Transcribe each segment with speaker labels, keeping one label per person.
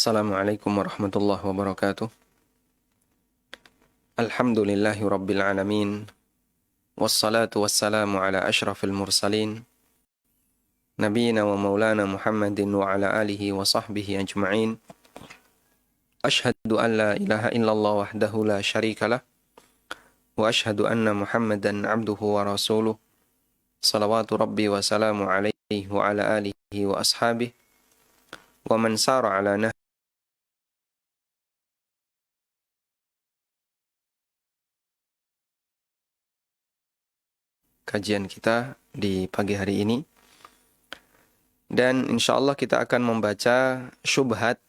Speaker 1: Assalamualaikum warahmatullahi wabarakatuh. Alhamdulillahi rabbil alamin. Wassalatu wassalamu ala ashrafil mursalin. Nabiina wa maulana Muhammadin wa ala alihi wa sahbihi ajma'in. Ashhadu an la ilaha illallah wahdahu la syarika lah. Wa ashhadu anna Muhammadan abduhu wa rasuluh. Salawatu rabbi wa salamu alaihi wa ala alihi wa ashabihi. Wa man sara ala kajian kita di pagi hari ini. Dan insya Allah kita akan membaca syubhat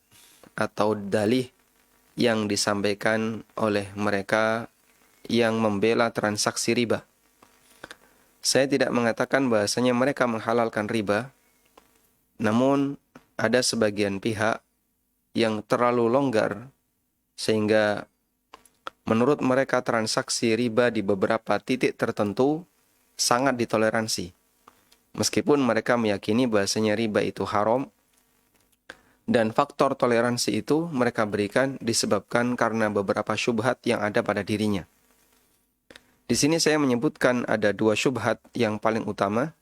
Speaker 1: atau dalih yang disampaikan oleh mereka yang membela transaksi riba. Saya tidak mengatakan bahasanya mereka menghalalkan riba, namun ada sebagian pihak yang terlalu longgar sehingga menurut mereka transaksi riba di beberapa titik tertentu sangat ditoleransi. Meskipun mereka meyakini bahasanya riba itu haram, dan faktor toleransi itu mereka berikan disebabkan karena beberapa syubhat yang ada pada dirinya. Di sini saya menyebutkan ada dua syubhat yang paling utama.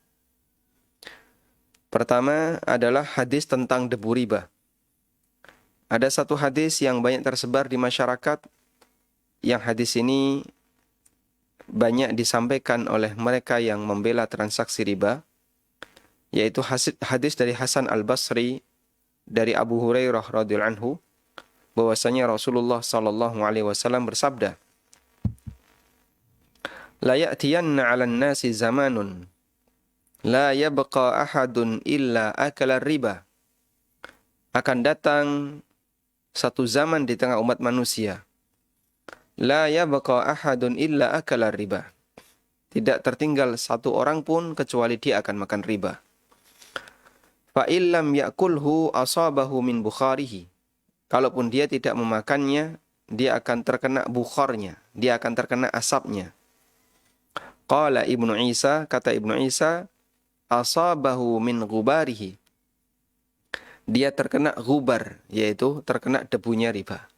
Speaker 1: Pertama adalah hadis tentang debu riba. Ada satu hadis yang banyak tersebar di masyarakat, yang hadis ini banyak disampaikan oleh mereka yang membela transaksi riba, yaitu hadis dari Hasan Al-Basri dari Abu Hurairah radhiyallahu anhu, bahwasanya Rasulullah sallallahu alaihi wasallam bersabda, "La ya'tiyanna 'alan nasi zamanun la yabqa ahadun illa akala riba." Akan datang satu zaman di tengah umat manusia, la yabqa ahadun illa akala riba. Tidak tertinggal satu orang pun kecuali dia akan makan riba. Fa illam ya'kulhu asabahu min bukharihi. Kalaupun dia tidak memakannya, dia akan terkena bukharnya, dia akan terkena asapnya. Qala Ibnu Isa, kata Ibnu Isa, asabahu min ghubarihi. Dia terkena ghubar, yaitu terkena debunya riba.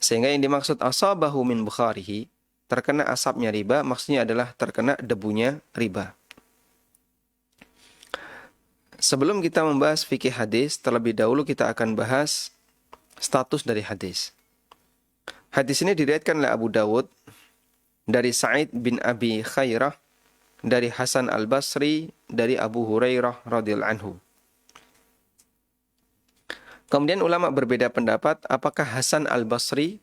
Speaker 1: Sehingga yang dimaksud asabahu min bukharihi, terkena asapnya riba, maksudnya adalah terkena debunya riba. Sebelum kita membahas fikih hadis, terlebih dahulu kita akan bahas status dari hadis. Hadis ini diriwayatkan oleh Abu Dawud dari Sa'id bin Abi Khairah, dari Hasan Al-Basri, dari Abu Hurairah radhiyallahu anhu. Kemudian ulama berbeda pendapat apakah Hasan Al-Basri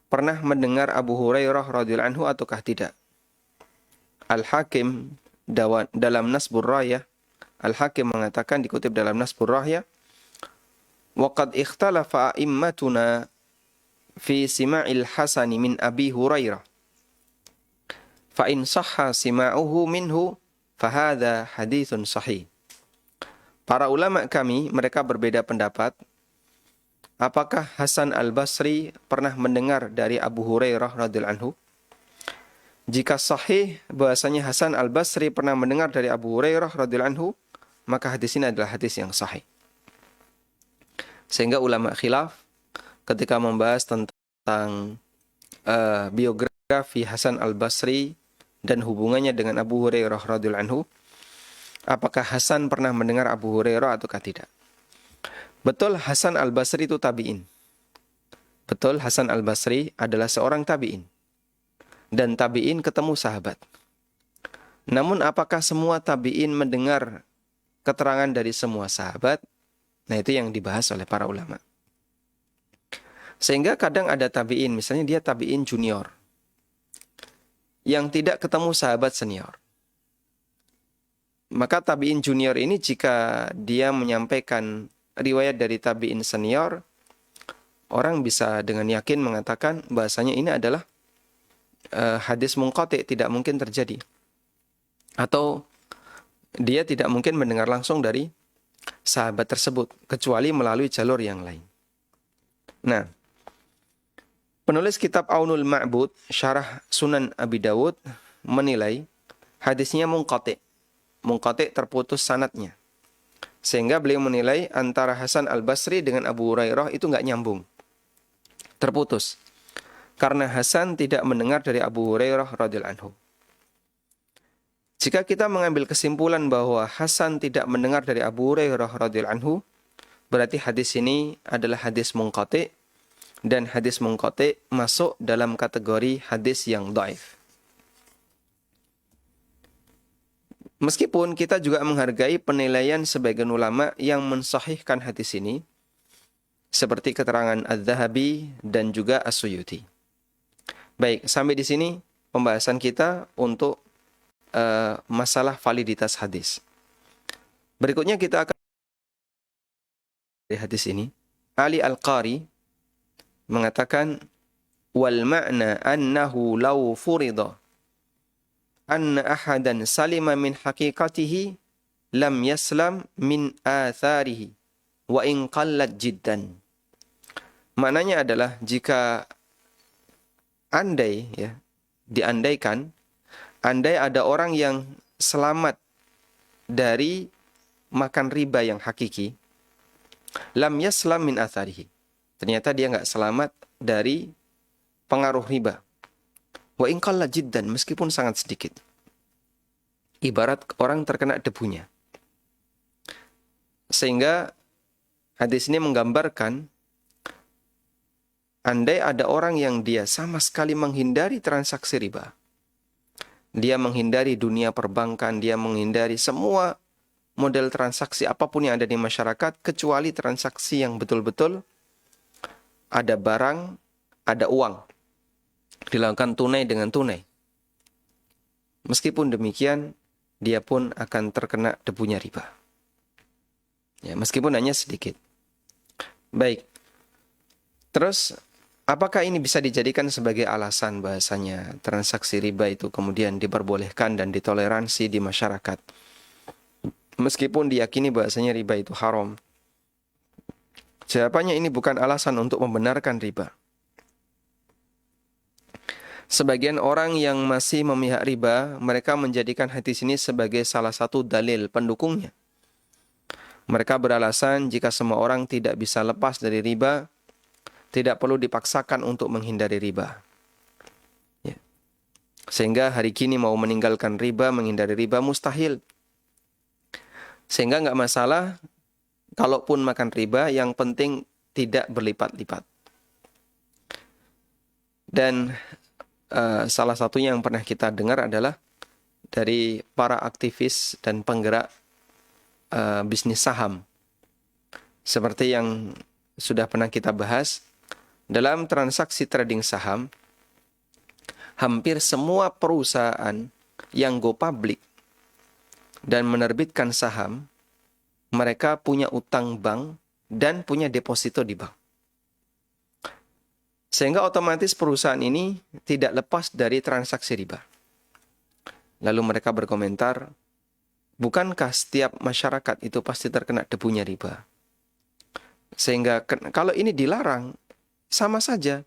Speaker 1: pernah mendengar Abu Hurairah radhiyallahu anhu ataukah tidak. Al-Hakim dalam Nasbur Rayah, Al-Hakim mengatakan, dikutip dalam Nasbur Rayah, "Waqad ikhtalafa a'immatuna fi sima'il Hasani min Abi Hurairah. Fa in sahha sima'uhu minhu fa hadha haditsun sahih." Para ulama kami, mereka berbeda pendapat apakah Hasan Al-Basri pernah mendengar dari Abu Hurairah radhiyallahu anhu. Jika sahih bahasanya Hasan Al-Basri pernah mendengar dari Abu Hurairah radhiyallahu anhu, maka hadis ini adalah hadis yang sahih. Sehingga ulama khilaf ketika membahas tentang biografi Hasan Al-Basri dan hubungannya dengan Abu Hurairah radhiyallahu anhu, apakah Hasan pernah mendengar Abu Hurairah ataukah tidak. Betul Hasan Al-Basri itu tabi'in. Betul Hasan Al-Basri adalah seorang tabi'in. Dan tabi'in ketemu sahabat. Namun apakah semua tabi'in mendengar keterangan dari semua sahabat? Nah, itu yang dibahas oleh para ulama. Sehingga kadang ada tabi'in, misalnya dia tabi'in junior, yang tidak ketemu sahabat senior. Maka tabi'in junior ini jika dia menyampaikan riwayat dari tabi'in senior, orang bisa dengan yakin mengatakan bahasanya ini adalah hadis munqati', tidak mungkin terjadi. Atau dia tidak mungkin mendengar langsung dari sahabat tersebut, kecuali melalui jalur yang lain. Nah, penulis kitab Aunul Ma'bud, Syarah Sunan Abi Dawud, menilai hadisnya munqati'. Munqati' terputus sanadnya. Sehingga beliau menilai antara Hasan al-Basri dengan Abu Hurairah itu nggak nyambung. Terputus. Karena Hasan tidak mendengar dari Abu Hurairah radhiyallahu anhu. Jika kita mengambil kesimpulan bahwa Hasan tidak mendengar dari Abu Hurairah radhiyallahu anhu, berarti hadis ini adalah hadis munqati, dan hadis munqati masuk dalam kategori hadis yang dhaif. Meskipun kita juga menghargai penilaian sebagian ulama yang mensahihkan hadis ini, seperti keterangan Az-Zahabi dan juga As-Suyuti. Baik, sampai di sini pembahasan kita untuk masalah validitas hadis. Berikutnya kita akan dari hadis ini. Ali Al-Qari mengatakan, wal ma'na annahu law furida anna ahadan salima min haqiqatihi lam yaslam min atharihi wa in qallat jiddan. Maknanya adalah jika andai, ya, diandaikan, andai ada orang yang selamat dari makan riba yang hakiki, lam yaslam min atharihi. Ternyata dia nggak selamat dari pengaruh riba. Wa in qalla jiddan, meskipun sangat sedikit. Ibarat orang terkena debunya. Sehingga hadis ini menggambarkan, andai ada orang yang dia sama sekali menghindari transaksi riba, dia menghindari dunia perbankan, dia menghindari semua model transaksi apapun yang ada di masyarakat, kecuali transaksi yang betul-betul ada barang, ada uang, dilakukan tunai dengan tunai. Meskipun demikian, dia pun akan terkena debunya riba. Ya, meskipun hanya sedikit. Baik. Terus, apakah ini bisa dijadikan sebagai alasan bahasanya transaksi riba itu kemudian diperbolehkan dan ditoleransi di masyarakat? Meskipun diyakini bahasanya riba itu haram. Jawabannya ini bukan alasan untuk membenarkan riba. Sebagian orang yang masih memihak riba, mereka menjadikan hadis ini sebagai salah satu dalil pendukungnya. Mereka beralasan jika semua orang tidak bisa lepas dari riba, tidak perlu dipaksakan untuk menghindari riba. Ya. Sehingga hari kini mau meninggalkan riba, menghindari riba mustahil. Sehingga nggak masalah, kalaupun makan riba, yang penting tidak berlipat-lipat. Dan salah satunya yang pernah kita dengar adalah dari para aktivis dan penggerak bisnis saham. Seperti yang sudah pernah kita bahas, dalam transaksi trading saham, hampir semua perusahaan yang go public dan menerbitkan saham, mereka punya utang bank dan punya deposito di bank. Sehingga otomatis perusahaan ini tidak lepas dari transaksi riba. Lalu mereka berkomentar, bukankah setiap masyarakat itu pasti terkena debunya riba? Sehingga kalau ini dilarang, sama saja.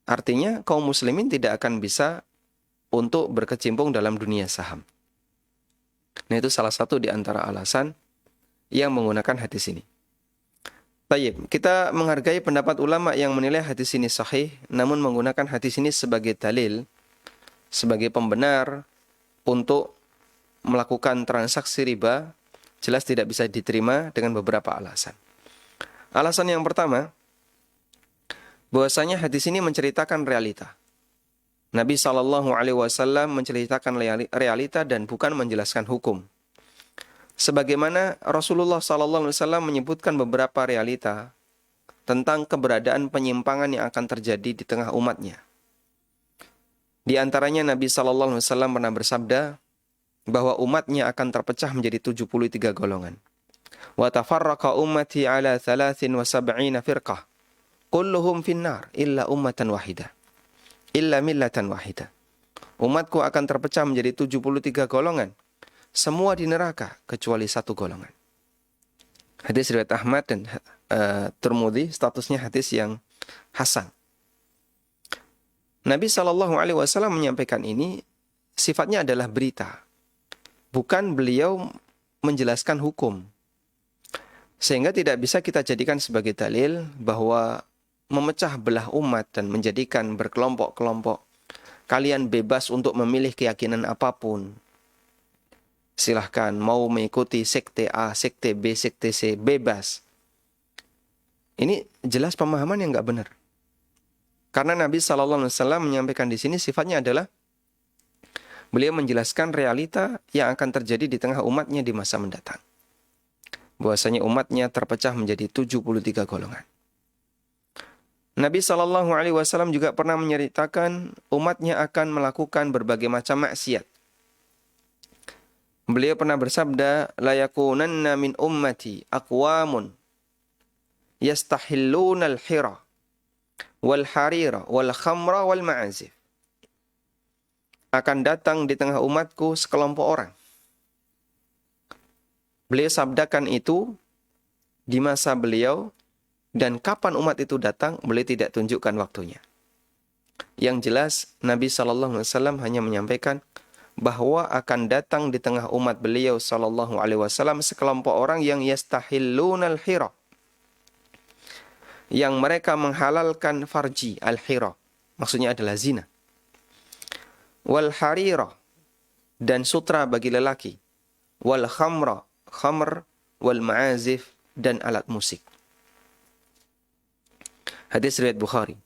Speaker 1: Artinya kaum muslimin tidak akan bisa untuk berkecimpung dalam dunia saham. Nah, itu salah satu di antara alasan yang menggunakan hadis ini. Baik, kita menghargai pendapat ulama yang menilai hadis ini sahih, namun menggunakan hadis ini sebagai dalil, sebagai pembenar untuk melakukan transaksi riba, jelas tidak bisa diterima dengan beberapa alasan. Alasan yang pertama, bahwasanya hadis ini menceritakan realita. Nabi SAW menceritakan realita dan bukan menjelaskan hukum. Sebagaimana Rasulullah SAW menyebutkan beberapa realita tentang keberadaan penyimpangan yang akan terjadi di tengah umatnya. Di antaranya Nabi SAW pernah bersabda bahwa umatnya akan terpecah menjadi 73 golongan. Wa tafarraqa ummati ala 73 firqah. Kulluhum finnar illa ummatan wahidah. Illa millatan wahidah. Umatku akan terpecah menjadi 73 golongan. Semua di neraka kecuali satu golongan. Hadis riwayat Ahmad dan Tirmidzi, statusnya hadis yang hasan. Nabi SAW menyampaikan ini sifatnya adalah berita. Bukan beliau menjelaskan hukum. Sehingga tidak bisa kita jadikan sebagai dalil bahwa memecah belah umat dan menjadikan berkelompok-kelompok. Kalian bebas untuk memilih keyakinan apapun. Silahkan mau mengikuti sekte A, sekte B, sekte C, bebas. Ini jelas pemahaman yang nggak benar. Karena Nabi SAW menyampaikan di sini sifatnya adalah beliau menjelaskan realita yang akan terjadi di tengah umatnya di masa mendatang. Bahwasanya umatnya terpecah menjadi 73 golongan. Nabi SAW juga pernah menceritakan umatnya akan melakukan berbagai macam maksiat. Beliau pernah bersabda, la yakunanna min ummati aqwamun yastahilluna al-hira wal harira wal khamra wal ma'azif. Akan datang di tengah umatku sekelompok orang. Beliau sabdakan itu di masa beliau, dan kapan umat itu datang, beliau tidak tunjukkan waktunya. Yang jelas, Nabi SAW hanya menyampaikan bahwa akan datang di tengah umat beliau SAW sekelompok orang yang yastahillun al-hira, yang mereka menghalalkan farji, al-hira, maksudnya adalah zina. Wal harira, dan sutra bagi lelaki. Wal khamra, khamr, wal ma'azif, dan alat musik. Hadis riwayat Bukhari.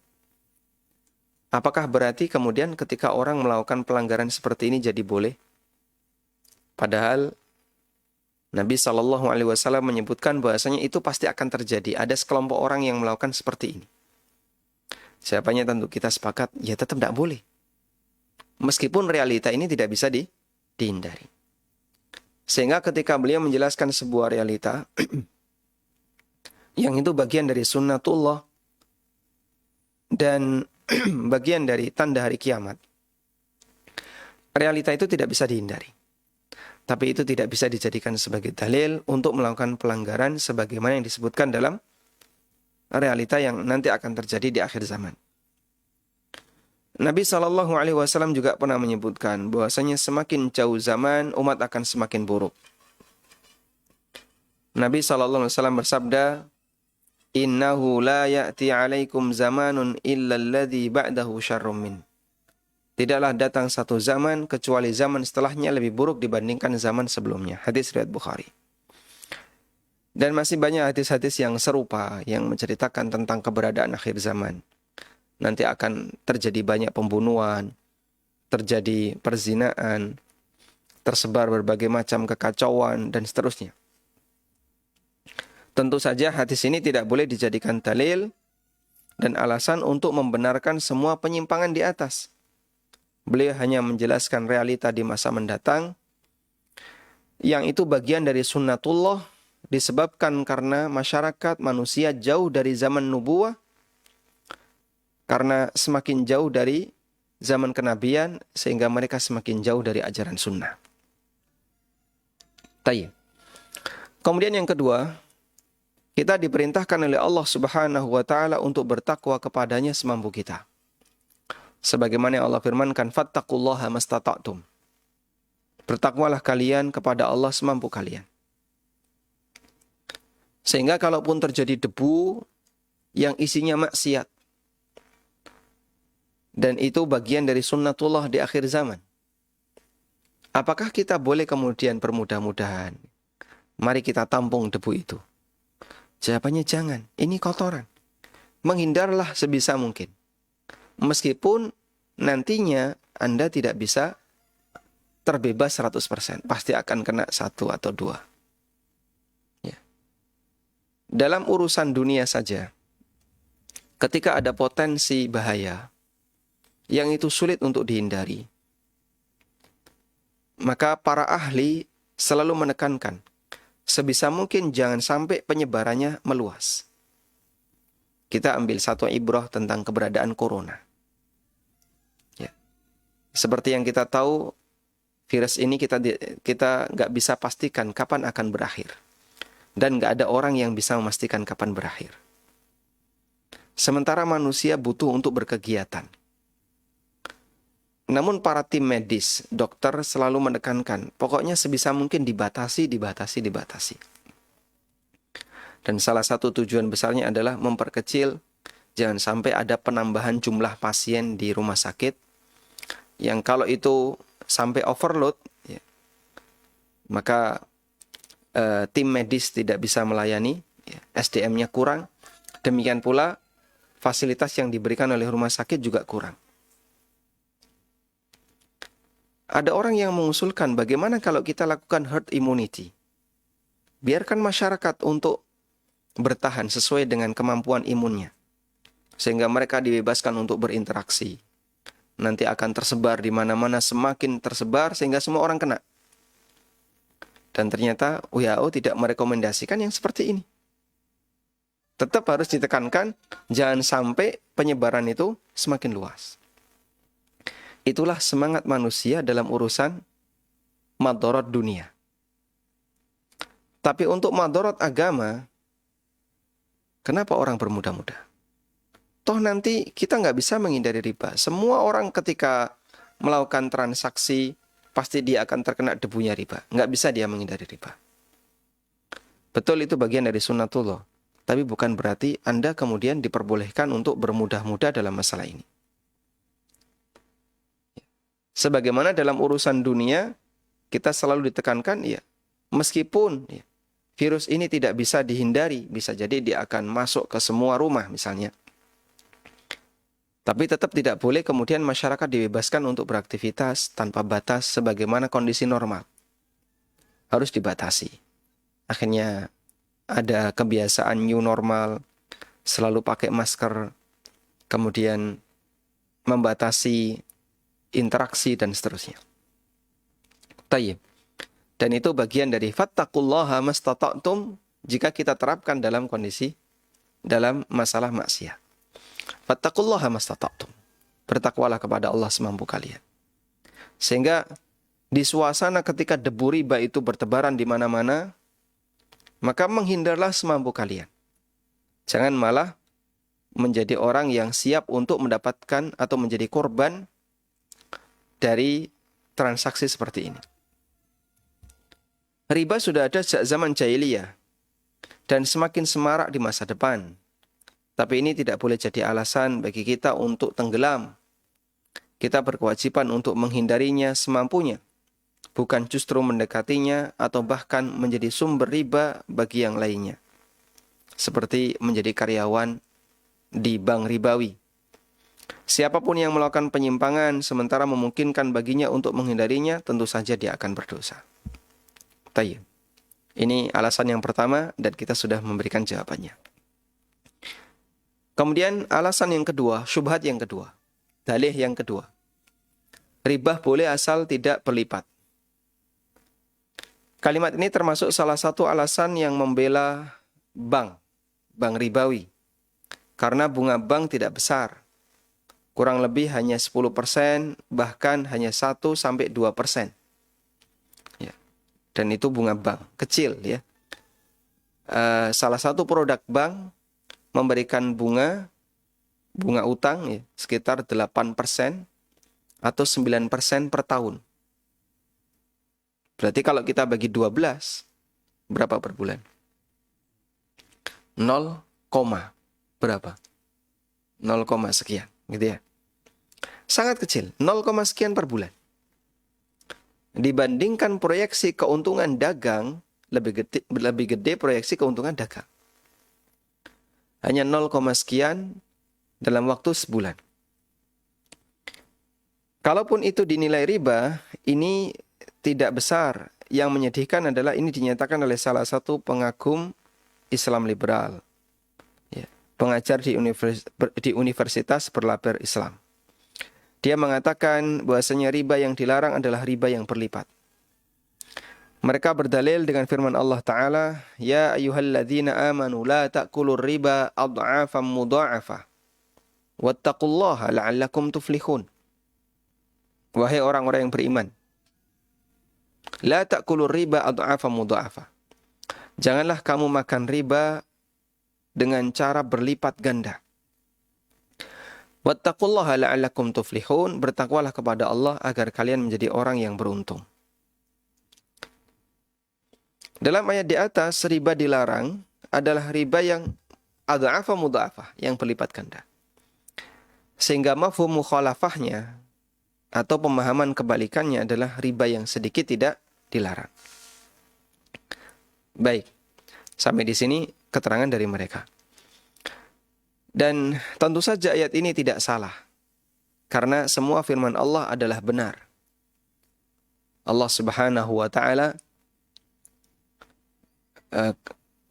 Speaker 1: Apakah berarti kemudian ketika orang melakukan pelanggaran seperti ini jadi boleh? Padahal Nabi SAW menyebutkan bahwasanya itu pasti akan terjadi. Ada sekelompok orang yang melakukan seperti ini. Siapanya tentu kita sepakat, ya tetap tidak boleh. Meskipun realita ini tidak bisa dihindari. Sehingga ketika beliau menjelaskan sebuah realita, yang itu bagian dari sunnatullah, dan bagian dari tanda hari kiamat. Realita itu tidak bisa dihindari. Tapi itu tidak bisa dijadikan sebagai dalil untuk melakukan pelanggaran sebagaimana yang disebutkan dalam realita yang nanti akan terjadi di akhir zaman. Nabi SAW juga pernah menyebutkan bahwasanya semakin jauh zaman, umat akan semakin buruk. Nabi SAW bersabda, Innahu la ya'ti alaikum zamanun illa alladhi ba'dahu syarrum min. Tidaklah datang satu zaman kecuali zaman setelahnya lebih buruk dibandingkan zaman sebelumnya. Hadis riwayat Bukhari. Dan masih banyak hadis-hadis yang serupa yang menceritakan tentang keberadaan akhir zaman. Nanti akan terjadi banyak pembunuhan, terjadi perzinaan, tersebar berbagai macam kekacauan dan seterusnya. Tentu saja hadis ini tidak boleh dijadikan dalil dan alasan untuk membenarkan semua penyimpangan di atas. Beliau hanya menjelaskan realita di masa mendatang, yang itu bagian dari sunnatullah, disebabkan karena masyarakat manusia jauh dari zaman nubuwah, karena semakin jauh dari zaman kenabian, sehingga mereka semakin jauh dari ajaran sunnah. Tayyib. Kemudian yang kedua, kita diperintahkan oleh Allah Subhanahu wa taala untuk bertakwa kepadanya semampu kita. Sebagaimana Allah firmankan, fattaqullaha mastata'tum. Bertakwalah kalian kepada Allah semampu kalian. Sehingga kalaupun terjadi debu yang isinya maksiat, dan itu bagian dari sunnatullah di akhir zaman, apakah kita boleh kemudian bermudah-mudahan, mari kita tampung debu itu? Jawabannya jangan, ini kotoran. Menghindarlah sebisa mungkin. Meskipun nantinya Anda tidak bisa terbebas 100%. Pasti akan kena 1 atau 2. Ya. Dalam urusan dunia saja, ketika ada potensi bahaya yang itu sulit untuk dihindari, maka para ahli selalu menekankan, sebisa mungkin jangan sampai penyebarannya meluas. Kita ambil satu ibrah tentang keberadaan corona. Ya. Seperti yang kita tahu, virus ini kita nggak bisa pastikan kapan akan berakhir. Dan nggak ada orang yang bisa memastikan kapan berakhir. Sementara manusia butuh untuk berkegiatan. Namun para tim medis, dokter selalu menekankan, pokoknya sebisa mungkin dibatasi. Dan salah satu tujuan besarnya adalah memperkecil, jangan sampai ada penambahan jumlah pasien di rumah sakit, yang kalau itu sampai overload, ya, maka tim medis tidak bisa melayani, ya, SDM-nya kurang, demikian pula fasilitas yang diberikan oleh rumah sakit juga kurang. Ada orang yang mengusulkan bagaimana kalau kita lakukan herd immunity. Biarkan masyarakat untuk bertahan sesuai dengan kemampuan imunnya, sehingga mereka dibebaskan untuk berinteraksi. Nanti akan tersebar di mana-mana, semakin tersebar sehingga semua orang kena. Dan ternyata WHO tidak merekomendasikan yang seperti ini. Tetap harus ditekankan, jangan sampai penyebaran itu semakin luas. Itulah semangat manusia dalam urusan madorot dunia. Tapi untuk madorot agama, kenapa orang bermudah-mudah? Toh nanti kita nggak bisa menghindari riba. Semua orang ketika melakukan transaksi, pasti dia akan terkena debunya riba. Nggak bisa dia menghindari riba. Betul, itu bagian dari sunnatullah. Tapi bukan berarti Anda kemudian diperbolehkan untuk bermudah-mudah dalam masalah ini. Sebagaimana dalam urusan dunia, kita selalu ditekankan, ya, meskipun ya, virus ini tidak bisa dihindari, bisa jadi dia akan masuk ke semua rumah misalnya. Tapi tetap tidak boleh kemudian masyarakat dibebaskan untuk beraktivitas tanpa batas sebagaimana kondisi normal. Harus dibatasi. Akhirnya ada kebiasaan new normal, selalu pakai masker, kemudian membatasi interaksi dan seterusnya. Tayyib. Dan itu bagian dari fattaqullaha mastata'tum jika kita terapkan dalam kondisi, dalam masalah maksiat. Fattaqullaha mastata'tum. Bertakwalah kepada Allah semampu kalian. Sehingga di suasana ketika debu riba itu bertebaran di mana-mana, maka menghindarlah semampu kalian. Jangan malah menjadi orang yang siap untuk mendapatkan atau menjadi korban dari transaksi seperti ini. Riba sudah ada sejak zaman jahiliyah dan semakin semarak di masa depan. Tapi ini tidak boleh jadi alasan bagi kita untuk tenggelam. Kita berkewajiban untuk menghindarinya semampunya, bukan justru mendekatinya atau bahkan menjadi sumber riba bagi yang lainnya. Seperti menjadi karyawan di bank ribawi. Siapapun yang melakukan penyimpangan sementara memungkinkan baginya untuk menghindarinya, tentu saja dia akan berdosa. Tayyib. Ini alasan yang pertama dan kita sudah memberikan jawabannya. Kemudian alasan yang kedua, syubhat yang kedua, dalih yang kedua. Riba boleh asal tidak berlipat. Kalimat ini termasuk salah satu alasan yang membela bank ribawi. Karena bunga bank tidak besar. Kurang lebih hanya 10%, bahkan hanya 1-2%. Ya. Dan itu bunga bank, kecil ya. Salah satu produk bank memberikan bunga utang ya, sekitar 8% atau 9% per tahun. Berarti kalau kita bagi 12, berapa per bulan? 0, berapa? 0, sekian, gitu ya. Sangat kecil, 0, sekian per bulan. Dibandingkan proyeksi keuntungan dagang, lebih gede proyeksi keuntungan dagang. Hanya 0, sekian dalam waktu sebulan. Kalaupun itu dinilai riba, ini tidak besar. Yang menyedihkan adalah ini dinyatakan oleh salah satu pengagum Islam liberal. Ya, pengajar di Universitas Berlabel Islam. Dia mengatakan bahwasanya riba yang dilarang adalah riba yang berlipat. Mereka berdalil dengan firman Allah Ta'ala, Ya ayyuhalladzina amanu la ta'kulur riba ad'afam mudha'afah. Wattaqullaha la'allakum tuflihun. Wahai orang-orang yang beriman, la ta'kulur riba ad'afam mudha'afah. Janganlah kamu makan riba dengan cara berlipat ganda. Wattaqullaha la'allakum tuflihun. Bertakwalah kepada Allah agar kalian menjadi orang yang beruntung. Dalam ayat di atas, riba dilarang adalah riba yang adha'afa mudha'afah, yang berlipat ganda. Sehingga mafhum mukhalafahnya atau pemahaman kebalikannya adalah riba yang sedikit tidak dilarang. Baik, sampai di sini keterangan dari mereka. Dan tentu saja ayat ini tidak salah, karena semua firman Allah adalah benar. Allah Subhanahu wa Ta'ala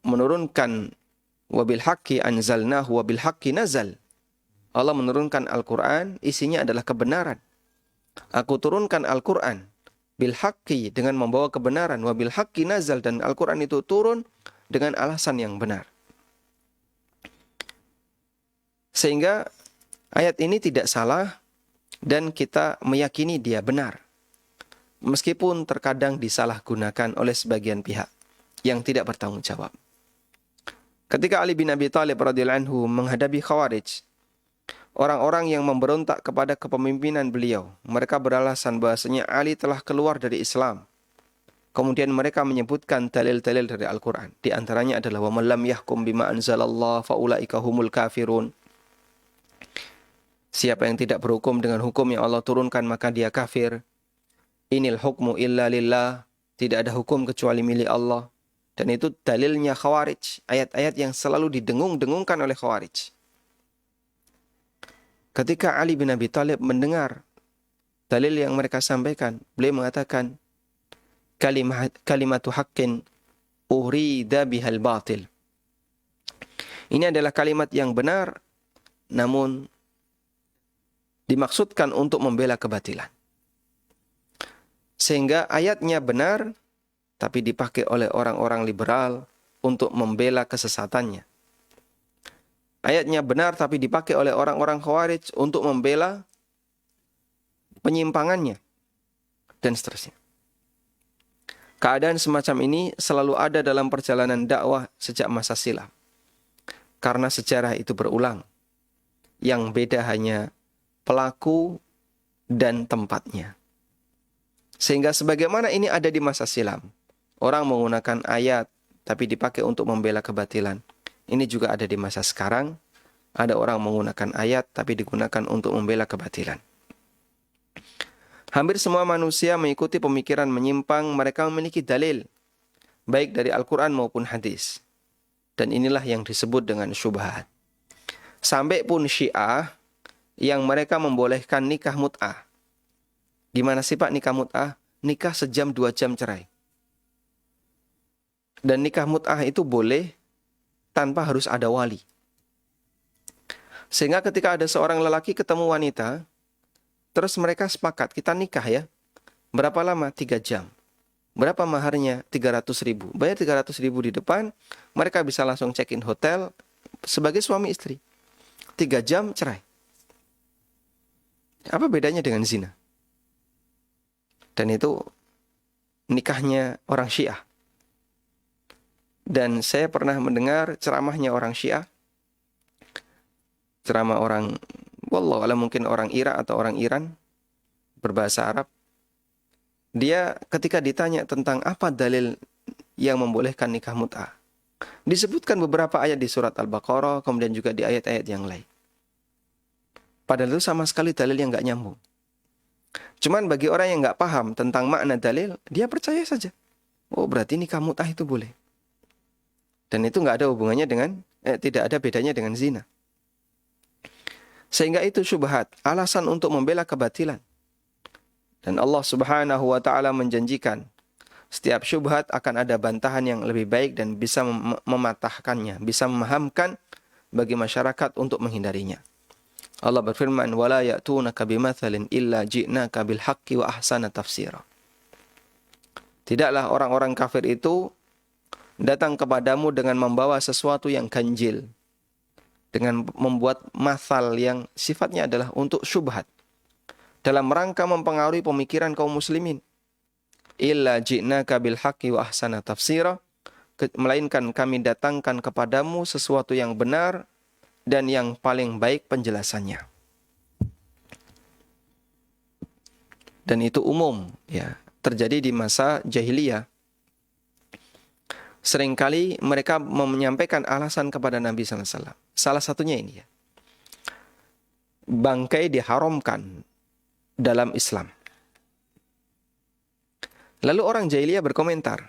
Speaker 1: menurunkan wabil haqqi anzalnahu wabil haqqi nazal. Allah menurunkan Al-Quran, isinya adalah kebenaran. Aku turunkan Al-Quran bil haqqi, dengan membawa kebenaran, wabil haqqi nazal, dan Al-Quran itu turun dengan alasan yang benar. Sehingga ayat ini tidak salah dan kita meyakini dia benar, meskipun terkadang disalahgunakan oleh sebagian pihak yang tidak bertanggung jawab. Ketika Ali bin Abi Thalib radhiyallahu anhu menghadapi Khawarij, orang-orang yang memberontak kepada kepemimpinan beliau, mereka beralasan bahasanya Ali telah keluar dari Islam. Kemudian mereka menyebutkan dalil-dalil dari Al-Quran. Di antaranya adalah وَمَنْ لَمْ يَحْكُمْ بِمَا أَنْزَلَ اللَّهُ فَأُولَئِكَ هُمُ الْكَافِرُونَ. Siapa yang tidak berhukum dengan hukum yang Allah turunkan, maka dia kafir. Inil hukmu illa lillah. Tidak ada hukum kecuali milik Allah. Dan itu dalilnya Khawarij. Ayat-ayat yang selalu didengung-dengungkan oleh Khawarij. Ketika Ali bin Abi Thalib mendengar dalil yang mereka sampaikan, beliau mengatakan, kalimatu haqqin urida bihal batil. Ini adalah kalimat yang benar, namun dimaksudkan untuk membela kebatilan. Sehingga ayatnya benar, tapi dipakai oleh orang-orang liberal untuk membela kesesatannya. Ayatnya benar, tapi dipakai oleh orang-orang Khawarij untuk membela penyimpangannya, dan seterusnya. Keadaan semacam ini selalu ada dalam perjalanan dakwah sejak masa silam. Karena sejarah itu berulang. Yang beda hanya pelaku dan tempatnya. Sehingga sebagaimana ini ada di masa silam, orang menggunakan ayat tapi dipakai untuk membela kebatilan. Ini juga ada di masa sekarang. Ada orang menggunakan ayat tapi digunakan untuk membela kebatilan. Hampir semua manusia mengikuti pemikiran menyimpang. Mereka memiliki dalil, baik dari Al-Quran maupun hadis. Dan inilah yang disebut dengan syubhat. Sampai pun Syiah yang mereka membolehkan nikah mut'ah. Gimana sih Pak nikah mut'ah? Nikah sejam 2 jam cerai. Dan nikah mut'ah itu boleh tanpa harus ada wali. Sehingga ketika ada seorang lelaki ketemu wanita, terus mereka sepakat, kita nikah ya. Berapa lama? 3 jam. Berapa maharnya? 300.000. Bayar 300.000 di depan, mereka bisa langsung check-in hotel sebagai suami istri. 3 jam cerai. Apa bedanya dengan zina? Dan itu nikahnya orang Syiah. Dan saya pernah mendengar ceramahnya orang Syiah. Ceramah orang, wallahu a'lam, mungkin orang Irak atau orang Iran, berbahasa Arab. Dia ketika ditanya tentang apa dalil yang membolehkan nikah mut'ah, disebutkan beberapa ayat di surat Al-Baqarah, kemudian juga di ayat-ayat yang lain. Padahal itu sama sekali dalil yang nggak nyambung. Cuman bagi orang yang nggak paham tentang makna dalil, dia percaya saja. Oh, berarti nikah mut'ah itu boleh. Dan itu nggak ada hubungannya dengan, tidak ada bedanya dengan zina. Sehingga itu syubhat, alasan untuk membela kebatilan. Dan Allah Subhanahu wa Ta'ala menjanjikan, setiap syubhat akan ada bantahan yang lebih baik dan bisa mematahkannya, bisa memahamkan bagi masyarakat untuk menghindarinya. Allah berfirman, وَلَا يَأْتُونَكَ بِمَثَلٍ إِلَّا جِئْنَاكَ بِالْحَقِّ وَأَحْسَنَ تَفْسِيرًا. Tidaklah orang-orang kafir itu datang kepadamu dengan membawa sesuatu yang ganjil, dengan membuat mathal yang sifatnya adalah untuk syubhat, dalam rangka mempengaruhi pemikiran kaum muslimin. Illa ji'naka bil haqqi wa ahsana tafsira, melainkan kami datangkan kepadamu sesuatu yang benar dan yang paling baik penjelasannya. Dan itu umum ya, terjadi di masa jahiliyah. seringkali mereka menyampaikan alasan kepada Nabi sallallahu alaihi wasallam. Salah satunya ini ya. Bangkai diharamkan dalam Islam. Lalu orang jahiliyah berkomentar.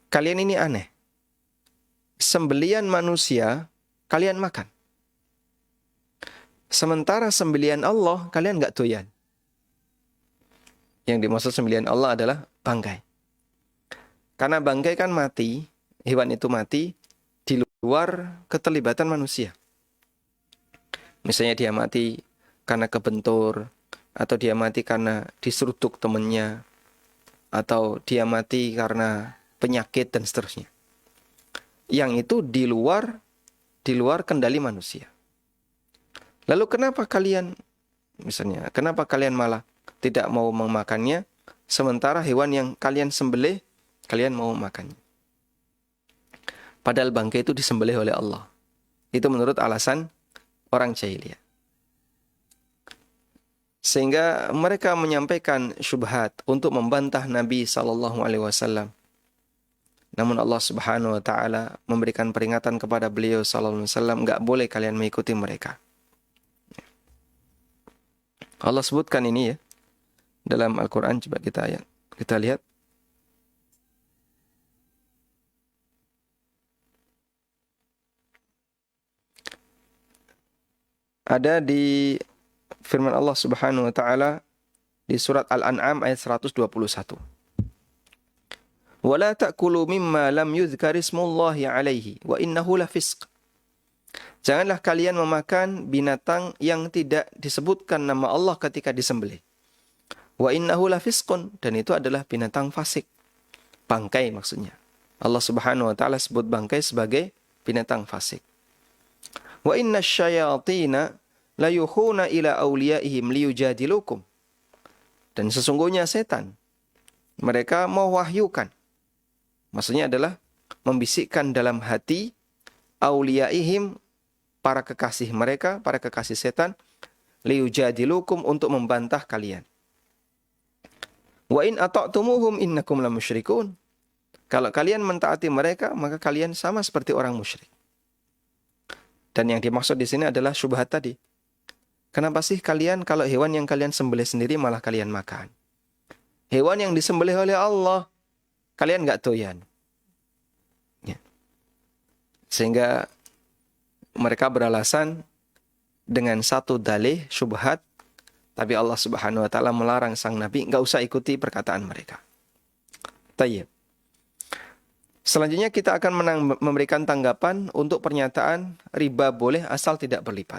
Speaker 1: Kalian ini aneh. Sembelian manusia kalian makan. Sementara sembelian Allah kalian nggak doyan. Yang dimaksud sembelian Allah adalah bangkai. Karena bangkai kan mati, hewan itu mati di luar keterlibatan manusia. Misalnya dia mati karena kebentur, atau dia mati karena diseruduk temannya, atau dia mati karena penyakit dan seterusnya. Yang itu di luar kendali manusia. Lalu kenapa kalian malah tidak mau memakannya, sementara hewan yang kalian sembelih, kalian mau makannya? Padahal bangkai itu disembelih oleh Allah. Itu menurut alasan orang jahiliyah. Sehingga mereka menyampaikan syubhat untuk membantah Nabi SAW. Namun Allah Subhanahu wa taala memberikan peringatan kepada beliau sallallahu alaihi wasallam, enggak boleh kalian mengikuti mereka. Allah sebutkan ini ya dalam Al-Qur'an, coba kita lihat. Ada di firman Allah Subhanahu wa taala di surat Al-An'am ayat 121. وَلَا تَأْكُلُوا مِمَّا لَمْ يُذْكَرِ اسْمُ اللَّهِ عَلَيْهِ وَإِنَّهُ لَفِسْقٌ. Janganlah kalian memakan binatang yang tidak disebutkan nama Allah ketika disembelih. وَإِنَّهُ لَفِسْقٌ, dan itu adalah binatang fasik. Bangkai maksudnya. Allah Subhanahu wa taala sebut bangkai sebagai binatang fasik. وَإِنَّ الشَّيَاطِينَ لَيُوحُونَ إِلَى أَوْلِيَائِهِمْ لِيُجَادِلُوكُمْ. Dan sesungguhnya setan, mereka mewahyukan, maksudnya adalah membisikkan dalam hati auliyaihim, para kekasih mereka, para kekasih setan, liyujadilukum, untuk membantah kalian. Wa in ata'tumuhum innakum lamusyrikun. Kalau kalian mentaati mereka, maka kalian sama seperti orang musyrik. Dan yang dimaksud di sini adalah syubhat tadi. Kenapa sih kalian kalau hewan yang kalian sembelih sendiri malah kalian makan? Hewan yang disembelih oleh Allah, kalian nggak doyan. Ya. Sehingga mereka beralasan dengan satu dalih syubhat, tapi Allah Subhanahu wa taala melarang sang Nabi nggak usah ikuti perkataan mereka. Tayyib. Selanjutnya kita akan memberikan tanggapan untuk pernyataan riba boleh asal tidak berlipat.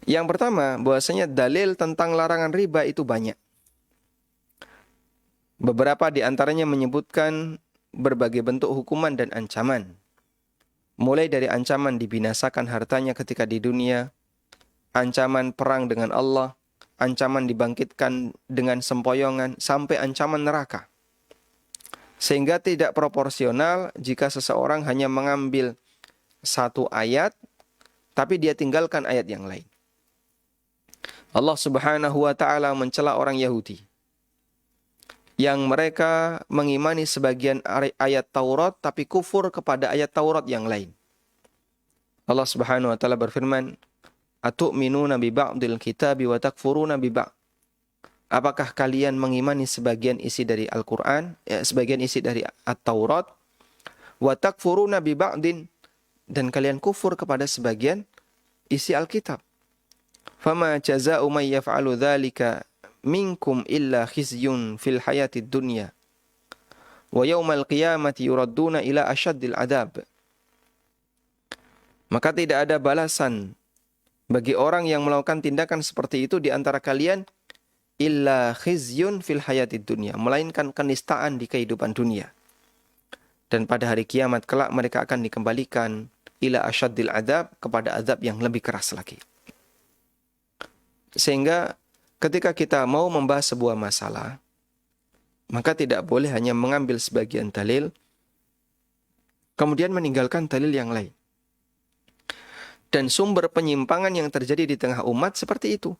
Speaker 1: Yang pertama, bahwasanya dalil tentang larangan riba itu banyak. Beberapa di antaranya menyebutkan berbagai bentuk hukuman dan ancaman. Mulai dari ancaman dibinasakan hartanya ketika di dunia, ancaman perang dengan Allah, ancaman dibangkitkan dengan sempoyongan, sampai ancaman neraka. Sehingga tidak proporsional jika seseorang hanya mengambil satu ayat, tapi dia tinggalkan ayat yang lain. Allah Subhanahu wa ta'ala mencela orang Yahudi yang mereka mengimani sebagian ayat Taurat tapi kufur kepada ayat Taurat yang lain. Allah Subhanahu wa ta'ala berfirman, "Atu'minuna bi ba'dil kitabi wa takfuruna bi ba'd." Apakah kalian mengimani sebagian isi dari Al-Qur'an, sebagian isi dari At-Taurat, wa takfuruna bi ba'din, dan kalian kufur kepada sebagian isi Alkitab? Fama jaza'u may yaf'alu dzalika minkum illa khizyun fil hayatid dunya wa yaumal qiyamati yuradduna ila asyaddil adab. Maka tidak ada balasan bagi orang yang melakukan tindakan seperti itu di antara kalian illa khizyun fil hayatid dunya, melainkan kenistaan di kehidupan dunia. Dan pada hari kiamat kelak mereka akan dikembalikan ila asyaddil adab, kepada azab yang lebih keras lagi. Sehingga ketika kita mau membahas sebuah masalah, maka tidak boleh hanya mengambil sebagian dalil, kemudian meninggalkan dalil yang lain. Dan sumber penyimpangan yang terjadi di tengah umat seperti itu.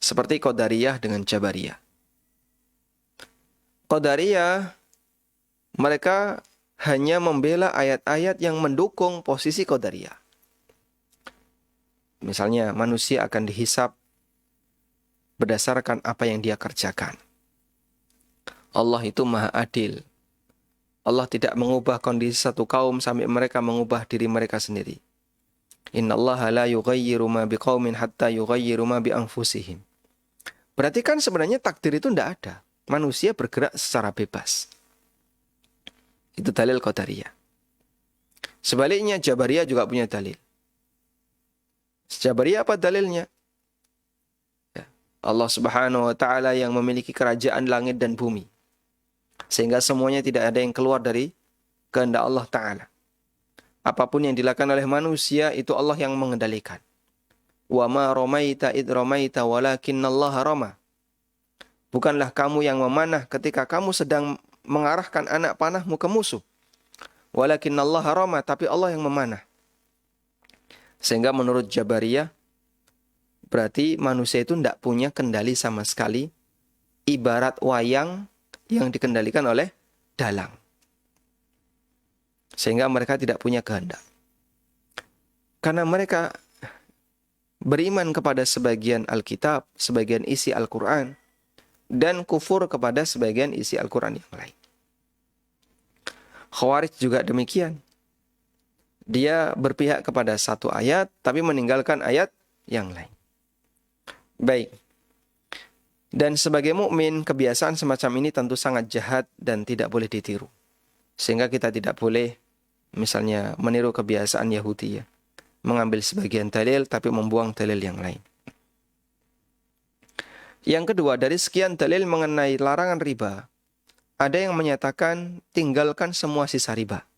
Speaker 1: Seperti Qadariyah dengan Jabariyah. Qadariyah, mereka hanya membela ayat-ayat yang mendukung posisi Qadariyah. Misalnya, manusia akan dihisab berdasarkan apa yang dia kerjakan. Allah itu maha adil. Allah tidak mengubah kondisi satu kaum sampai mereka mengubah diri mereka sendiri. Innallaha la yughayyiru ma biqaumin hatta yughayyiru ma bi anfusihim. Berarti kan sebenarnya takdir itu tidak ada. Manusia bergerak secara bebas. Itu dalil Qadariyah. Sebaliknya Jabariyah juga punya dalil. Jabariyah apa dalilnya? Ya, Allah Subhanahu wa taala yang memiliki kerajaan langit dan bumi. Sehingga semuanya tidak ada yang keluar dari kehendak Allah Ta'ala. Apapun yang dilakukan oleh manusia, itu Allah yang mengendalikan. Wa ma ramaita id ramaita walakinnallaha rama. Bukanlah kamu yang memanah ketika kamu sedang mengarahkan anak panahmu ke musuh. Walakinnallaha rama, tapi Allah yang memanah. Sehingga menurut Jabariyah, berarti manusia itu tidak punya kendali sama sekali. Ibarat wayang yang dikendalikan oleh dalang. Sehingga mereka tidak punya kehendak. Karena mereka beriman kepada sebagian Alkitab, sebagian isi Al-Quran, dan kufur kepada sebagian isi Al-Quran yang lain. Khawarij juga demikian. Dia berpihak kepada satu ayat, tapi meninggalkan ayat yang lain. Baik. Dan sebagai mukmin, kebiasaan semacam ini tentu sangat jahat dan tidak boleh ditiru. Sehingga kita tidak boleh, misalnya, meniru kebiasaan Yahudi, ya. Mengambil sebagian dalil, tapi membuang dalil yang lain. Yang kedua, dari sekian dalil mengenai larangan riba, ada yang menyatakan tinggalkan semua sisa riba.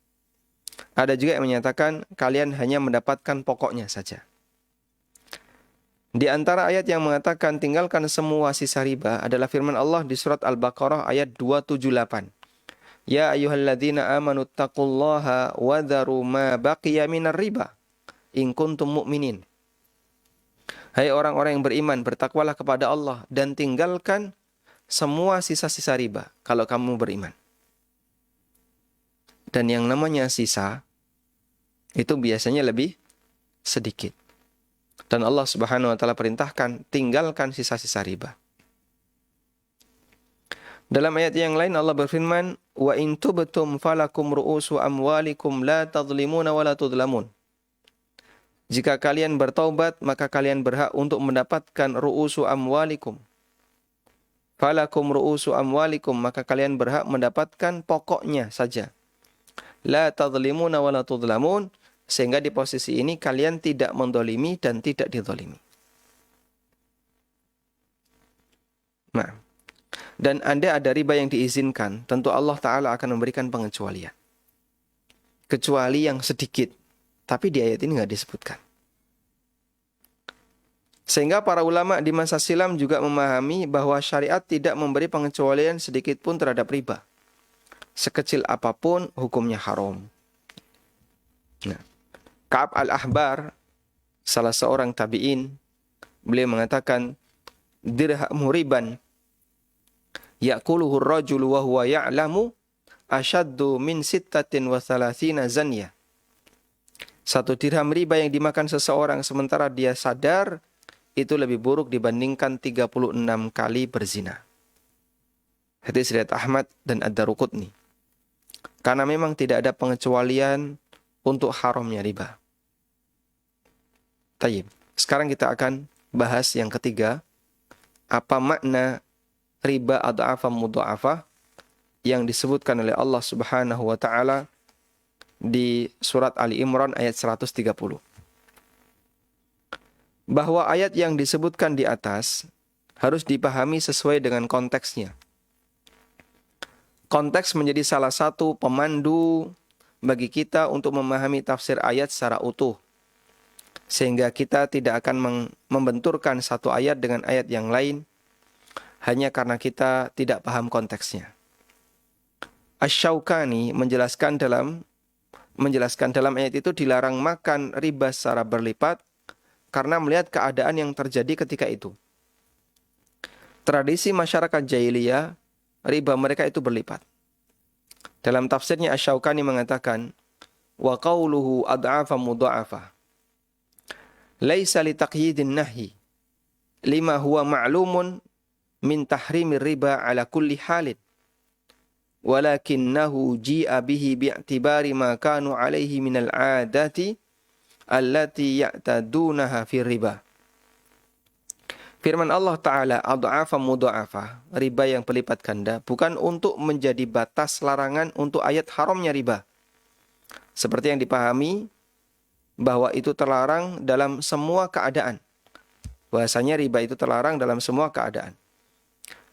Speaker 1: Ada juga yang menyatakan kalian hanya mendapatkan pokoknya saja. Di antara ayat yang mengatakan tinggalkan semua sisa riba adalah firman Allah di surat Al-Baqarah ayat 278. Ya ayyuhalladzina amanu taqullaha wa dharu ma baqiya minar riba in kuntum mu'minin. Hai orang-orang yang beriman, bertakwalah kepada Allah dan tinggalkan semua sisa-sisa riba kalau kamu beriman. Dan yang namanya sisa itu biasanya lebih sedikit. Dan Allah Subhanahu wa taala perintahkan tinggalkan sisa-sisa riba. Dalam ayat yang lain Allah berfirman, "Wa in tubtum falakum ru'usu amwalikum la tadhlimuna wa la tudlamun." Jika kalian bertaubat, maka kalian berhak untuk mendapatkan ru'usu amwalikum. Falakum ru'usu amwalikum, maka kalian berhak mendapatkan pokoknya saja. La tadhlimuna wa la tudlamun. Sehingga di posisi ini kalian tidak mendolimi dan tidak didolimi. Nah, dan Anda ada riba yang diizinkan, tentu Allah Ta'ala akan memberikan pengecualian. Kecuali yang sedikit, tapi di ayat ini nggak disebutkan. Sehingga para ulama di masa silam juga memahami bahwa syariat tidak memberi pengecualian sedikit pun terhadap riba. Sekecil apapun hukumnya haram. Nah, Ka'ab al-Ahbar, salah seorang tabi'in, beliau mengatakan, dirhamu riban, ya'kuluhu ar-rajulu wa huwa ya'lamu, ashaddu min 36 zanya. Satu dirham riba yang dimakan seseorang sementara dia sadar, itu lebih buruk dibandingkan 36 kali berzina. Hadis riwayat Ahmad dan Ad-Daruqutni. Karena memang tidak ada pengecualian untuk haramnya riba. Tayyib. Sekarang kita akan bahas yang ketiga. Apa makna riba adha'afa mudha'afa yang disebutkan oleh Allah Subhanahu wa taala di surat Ali Imran ayat 130. Bahwa ayat yang disebutkan di atas harus dipahami sesuai dengan konteksnya. Konteks menjadi salah satu pemandu bagi kita untuk memahami tafsir ayat secara utuh. Sehingga kita tidak akan membenturkan satu ayat dengan ayat yang lain hanya karena kita tidak paham konteksnya. Asy-Syaukani menjelaskan dalam ayat itu dilarang makan riba secara berlipat karena melihat keadaan yang terjadi ketika itu. tradisi masyarakat jahiliyah, riba mereka itu berlipat. Dalam tafsirnya Asy-Syaukani mengatakan, wa qauluhu ad'afa mudha'afa laisa li taqyidin nahyi lima huwa ma'lumun min tahrimir riba ala kulli halin walakinnahu ji'a bihi bi'tibari ma kanu alaihi minal 'adati allati ya'tadunaha fi riba. Firman Allah Ta'ala, ad'afa mudha'afa, riba yang berlipat ganda, bukan untuk menjadi batas larangan untuk ayat haramnya riba. Seperti yang dipahami, bahwa itu terlarang dalam semua keadaan. Bahasanya riba itu terlarang dalam semua keadaan.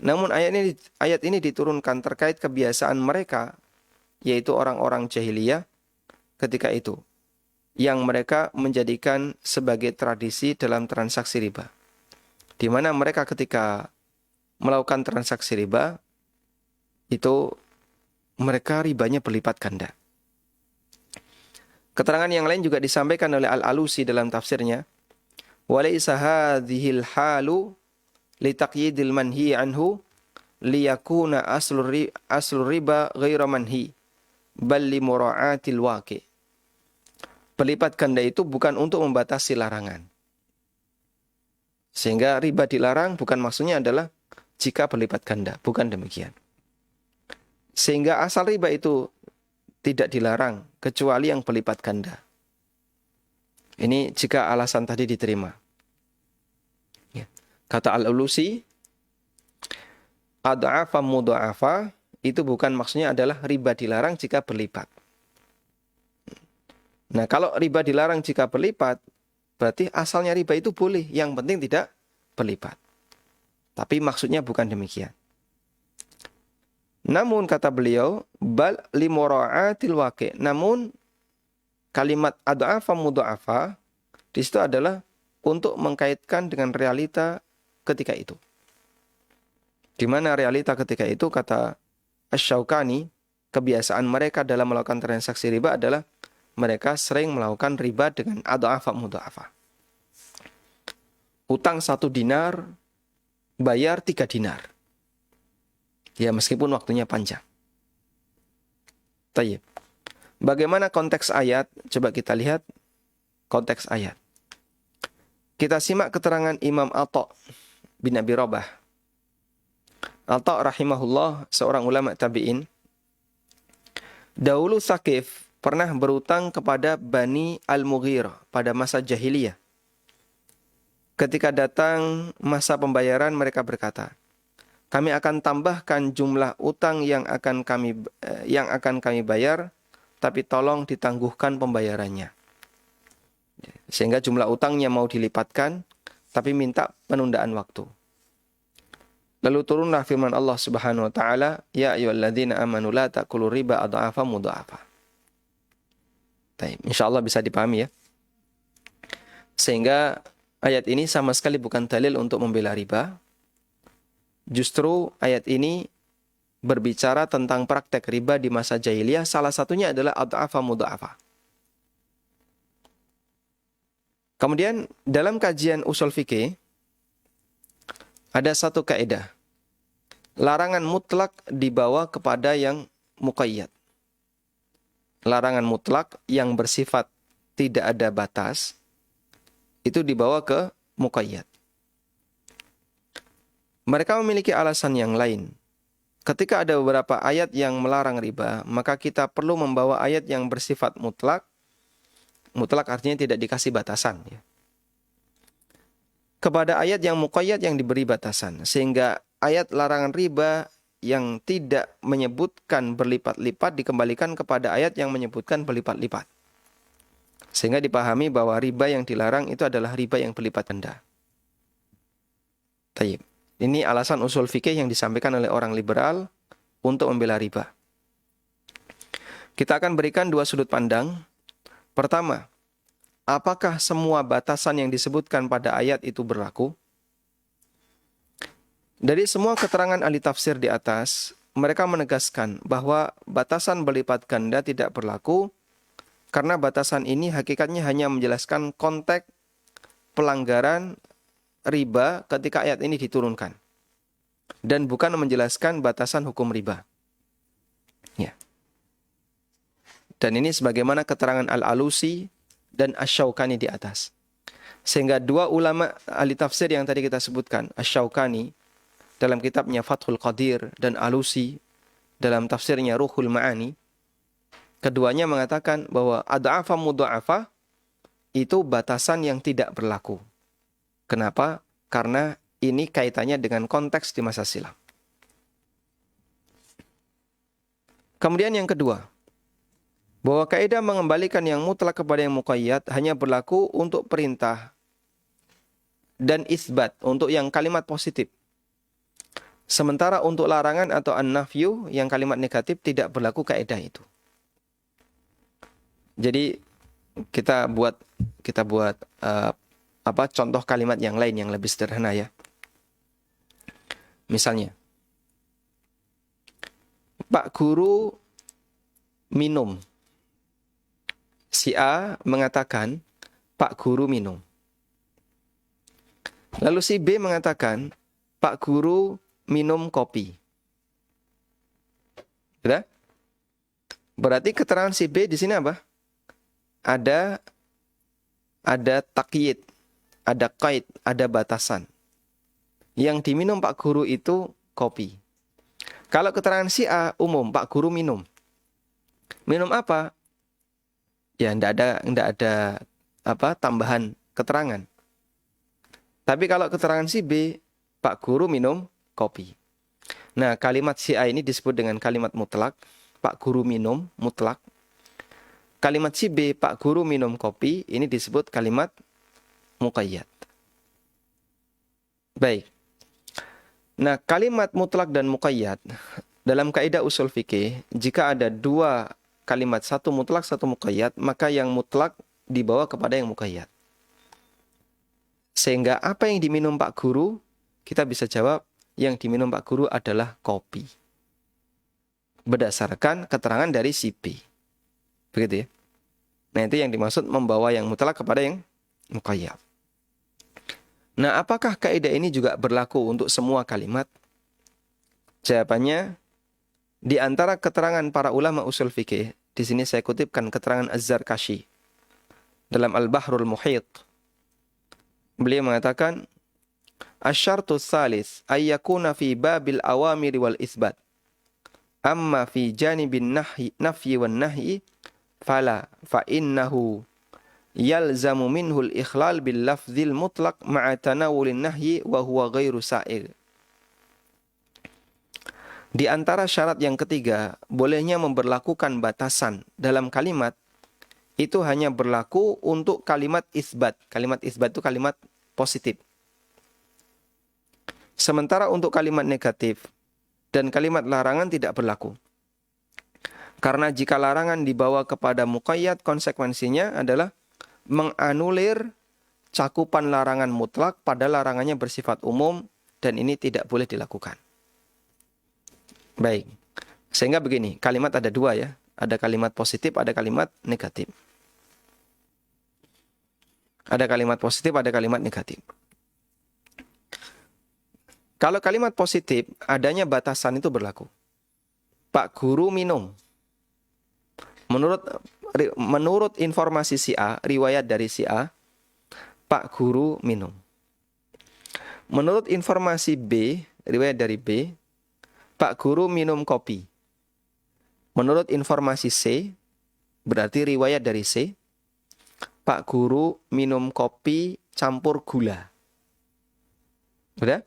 Speaker 1: Namun ayat ini diturunkan terkait kebiasaan mereka, yaitu orang-orang jahiliyah ketika itu, yang mereka menjadikan sebagai tradisi dalam transaksi riba. Di mana mereka ketika melakukan transaksi riba, itu mereka ribanya berlipat ganda. Keterangan yang lain juga disampaikan oleh Al-Alusi dalam tafsirnya. وَلَيْسَ هَذِهِ الْحَالُ لِتَقْيِيدِ الْمَنْهِي عَنْهُ لِيَكُونَ أَصْلُ الرِّبَى غَيْرَ مَنْهِي بَلْ لِمُرَاعَاتِ الْوَاقِعِ. Berlipat ganda itu bukan untuk membatasi larangan. Sehingga riba dilarang bukan maksudnya adalah jika berlipat ganda. Bukan demikian. Sehingga asal riba itu tidak dilarang kecuali yang berlipat ganda. Ini jika alasan tadi diterima. Ya. Kata Al-Alusi, ad'afa mudha'afa itu bukan maksudnya adalah riba dilarang jika berlipat. Nah, kalau riba dilarang jika berlipat, berarti asalnya riba itu boleh, yang penting tidak berlipat. Tapi maksudnya bukan demikian. Namun kata beliau, bal limura'atil waqi'. Namun kalimat ad'afa mudha'afa di situ adalah untuk mengkaitkan dengan realita ketika itu. Di mana realita ketika itu, kata Asy-Syaukani, kebiasaan mereka dalam melakukan transaksi riba adalah mereka sering melakukan riba dengan ad'afa mudha'afa. Utang 1 dinar, bayar 3 dinar. Ya, meskipun waktunya panjang. Tayyib. Bagaimana konteks ayat? Coba kita lihat konteks ayat. Kita simak keterangan Imam Atha bin Abi Rabah. Atha rahimahullah, seorang ulama tabi'in. Dahulu Tsaqif pernah berutang kepada Bani Al-Mughirah pada masa jahiliyah. Ketika datang masa pembayaran, mereka berkata, kami akan tambahkan jumlah utang yang akan kami bayar, tapi tolong ditangguhkan pembayarannya. Sehingga jumlah utangnya mau dilipatkan, tapi minta penundaan waktu. Lalu turunlah firman Allah Subhanahu wa taala, ya ayyuhalladzina amanu la ta'kulu riba adhafa mudhafa. Insyaallah bisa dipahami ya. Sehingga ayat ini sama sekali bukan dalil untuk membela riba. Justru ayat ini berbicara tentang praktek riba di masa jahiliyah. Salah satunya adalah adhafa mudhafa. Kemudian dalam kajian usul fikih ada satu kaidah. Larangan mutlak dibawa kepada yang muqayyad. Larangan mutlak yang bersifat tidak ada batas itu dibawa ke muqayyad. Mereka memiliki alasan yang lain. Ketika ada beberapa ayat yang melarang riba, maka kita perlu membawa ayat yang bersifat mutlak. Mutlak artinya tidak dikasih batasan ya. Kepada ayat yang muqayyad yang diberi batasan. Sehingga ayat larangan riba yang tidak menyebutkan berlipat-lipat dikembalikan kepada ayat yang menyebutkan berlipat-lipat. Sehingga dipahami bahwa riba yang dilarang itu adalah riba yang berlipat ganda. Tayyib. Ini alasan usul fikih yang disampaikan oleh orang liberal untuk membela riba. Kita akan berikan 2 sudut pandang. Pertama, apakah semua batasan yang disebutkan pada ayat itu berlaku? Dari semua keterangan ahli tafsir di atas, mereka menegaskan bahwa batasan berlipat ganda tidak berlaku karena batasan ini hakikatnya hanya menjelaskan konteks pelanggaran riba ketika ayat ini diturunkan. dan bukan menjelaskan batasan hukum riba. Ya. Dan ini sebagaimana keterangan Al-Alusi dan Asy-Syaukani di atas. Sehingga dua ulama ahli tafsir yang tadi kita sebutkan, Asy-Syaukani dalam kitabnya Fathul Qadir dan Alusi dalam tafsirnya Ruhul Ma'ani, keduanya mengatakan bahwa ad'afa mudha'afa itu batasan yang tidak berlaku. Kenapa? Karena ini kaitannya dengan konteks di masa silam. Kemudian yang kedua, bahwa kaidah mengembalikan yang mutlak kepada yang muqayyad hanya berlaku untuk perintah dan isbat, untuk yang kalimat positif. Sementara untuk larangan atau an-nafyu, yang kalimat negatif, tidak berlaku kaidah itu. Jadi kita buat contoh kalimat yang lain yang lebih sederhana ya. Misalnya, Pak Guru minum. Si A mengatakan, Pak Guru minum. Lalu si B mengatakan, Pak Guru minum kopi. Sudah? Berarti keterangan si B di sini apa? Ada takyid, ada qaid, ada batasan. Yang diminum Pak Guru itu kopi. Kalau keterangan si A umum, Pak Guru minum. Minum apa? Ya, enggak ada tambahan keterangan. Tapi kalau keterangan si B, Pak Guru minum kopi. Nah, kalimat si A ini disebut dengan kalimat mutlak. Pak Guru minum mutlak. Kalimat si B, Pak Guru minum kopi, ini disebut kalimat muqayyad. Baik. Nah, kalimat mutlak dan muqayyad dalam kaidah usul fikih, jika ada dua kalimat, satu mutlak, satu muqayyad, maka yang mutlak dibawa kepada yang muqayyad. Sehingga apa yang diminum Pak Guru, kita bisa jawab yang diminum Pak Guru adalah kopi. Berdasarkan keterangan dari si B. Begitu ya. Nah, itu yang dimaksud membawa yang mutlak kepada yang muqayyad. Nah, apakah kaidah ini juga berlaku untuk semua kalimat? Jawabannya, di antara keterangan para ulama usul fikih, di sini saya kutipkan keterangan Az-Zarkashi dalam Al-Bahrul Muhit. Beliau mengatakan, "Asy-syartu tsalits ay yakuna fi babil awamiri wal isbat. Amma fi janibin nafyi wan nahyi fala fa innahu yalzamu minhu al-ikhlal bil lafzil mutlaq ma'a tanawulin nahyi wa huwa ghairu sa'il." Di antara syarat yang ketiga, bolehnya memberlakukan batasan dalam kalimat itu hanya berlaku untuk kalimat isbat. Kalimat isbat itu kalimat positif. Sementara untuk kalimat negatif dan kalimat larangan tidak berlaku. Karena jika larangan dibawa kepada muqayyad, konsekuensinya adalah menganulir cakupan larangan mutlak pada larangannya bersifat umum, dan ini tidak boleh dilakukan. Baik, sehingga begini, kalimat ada dua ya. Ada kalimat positif, ada kalimat negatif. Ada kalimat positif, ada kalimat negatif. Kalau kalimat positif, adanya batasan itu berlaku. Pak Guru minum. Menurut informasi si A, riwayat dari si A, Pak Guru minum. Menurut informasi B, riwayat dari B, Pak Guru minum kopi. Menurut informasi C, berarti riwayat dari C, Pak Guru minum kopi campur gula. Sudah?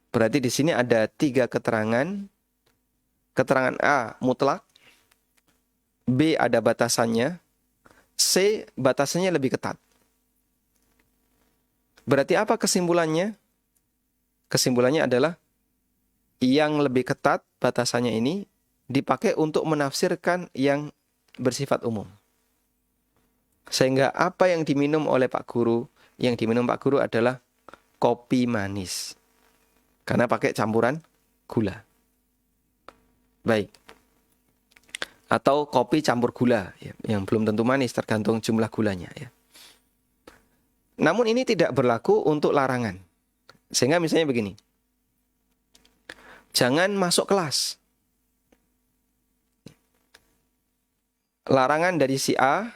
Speaker 1: Berarti di sini ada 3 keterangan. Keterangan A mutlak, B ada batasannya, C batasannya lebih ketat. Berarti apa kesimpulannya? Kesimpulannya adalah yang lebih ketat batasannya ini dipakai untuk menafsirkan yang bersifat umum. Sehingga apa yang diminum oleh Pak Guru, yang diminum Pak Guru adalah kopi manis. Karena pakai campuran gula. Baik. Atau kopi campur gula, ya, yang belum tentu manis, tergantung jumlah gulanya. Ya. Namun ini tidak berlaku untuk larangan. Sehingga misalnya begini. jangan masuk kelas. Larangan dari si A,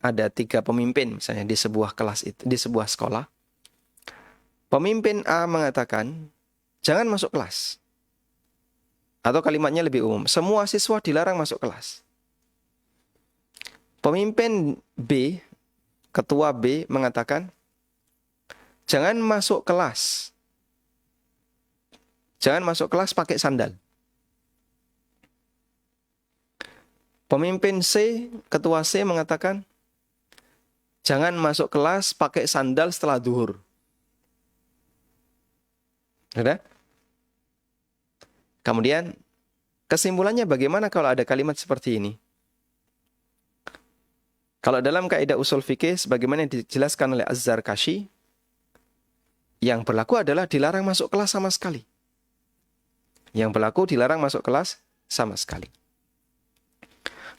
Speaker 1: ada 3 pemimpin misalnya di sebuah kelas itu, di sebuah sekolah. Pemimpin A mengatakan, jangan masuk kelas. Atau kalimatnya lebih umum, semua siswa dilarang masuk kelas. Pemimpin B, ketua B mengatakan, jangan masuk kelas. Jangan masuk kelas pakai sandal. Pemimpin C, ketua C mengatakan, jangan masuk kelas pakai sandal setelah duhur. Sudah? Kemudian, kesimpulannya bagaimana kalau ada kalimat seperti ini? Kalau dalam kaidah usul fikih, sebagaimana yang dijelaskan oleh Az-Zarkashi, yang berlaku adalah dilarang masuk kelas sama sekali. Yang berlaku dilarang masuk kelas sama sekali.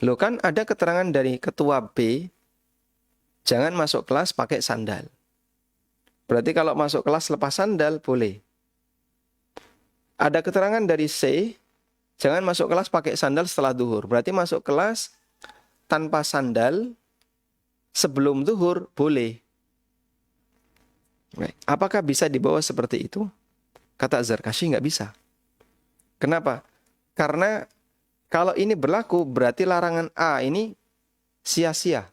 Speaker 1: Loh kan ada keterangan dari ketua B, jangan masuk kelas pakai sandal. Berarti kalau masuk kelas lepas sandal, boleh. Ada keterangan dari C, jangan masuk kelas pakai sandal setelah duhur. Berarti masuk kelas tanpa sandal sebelum duhur, boleh. Apakah bisa dibawa seperti itu? Kata Zarkashi, nggak bisa. Kenapa? Karena kalau ini berlaku, berarti larangan A ini sia-sia.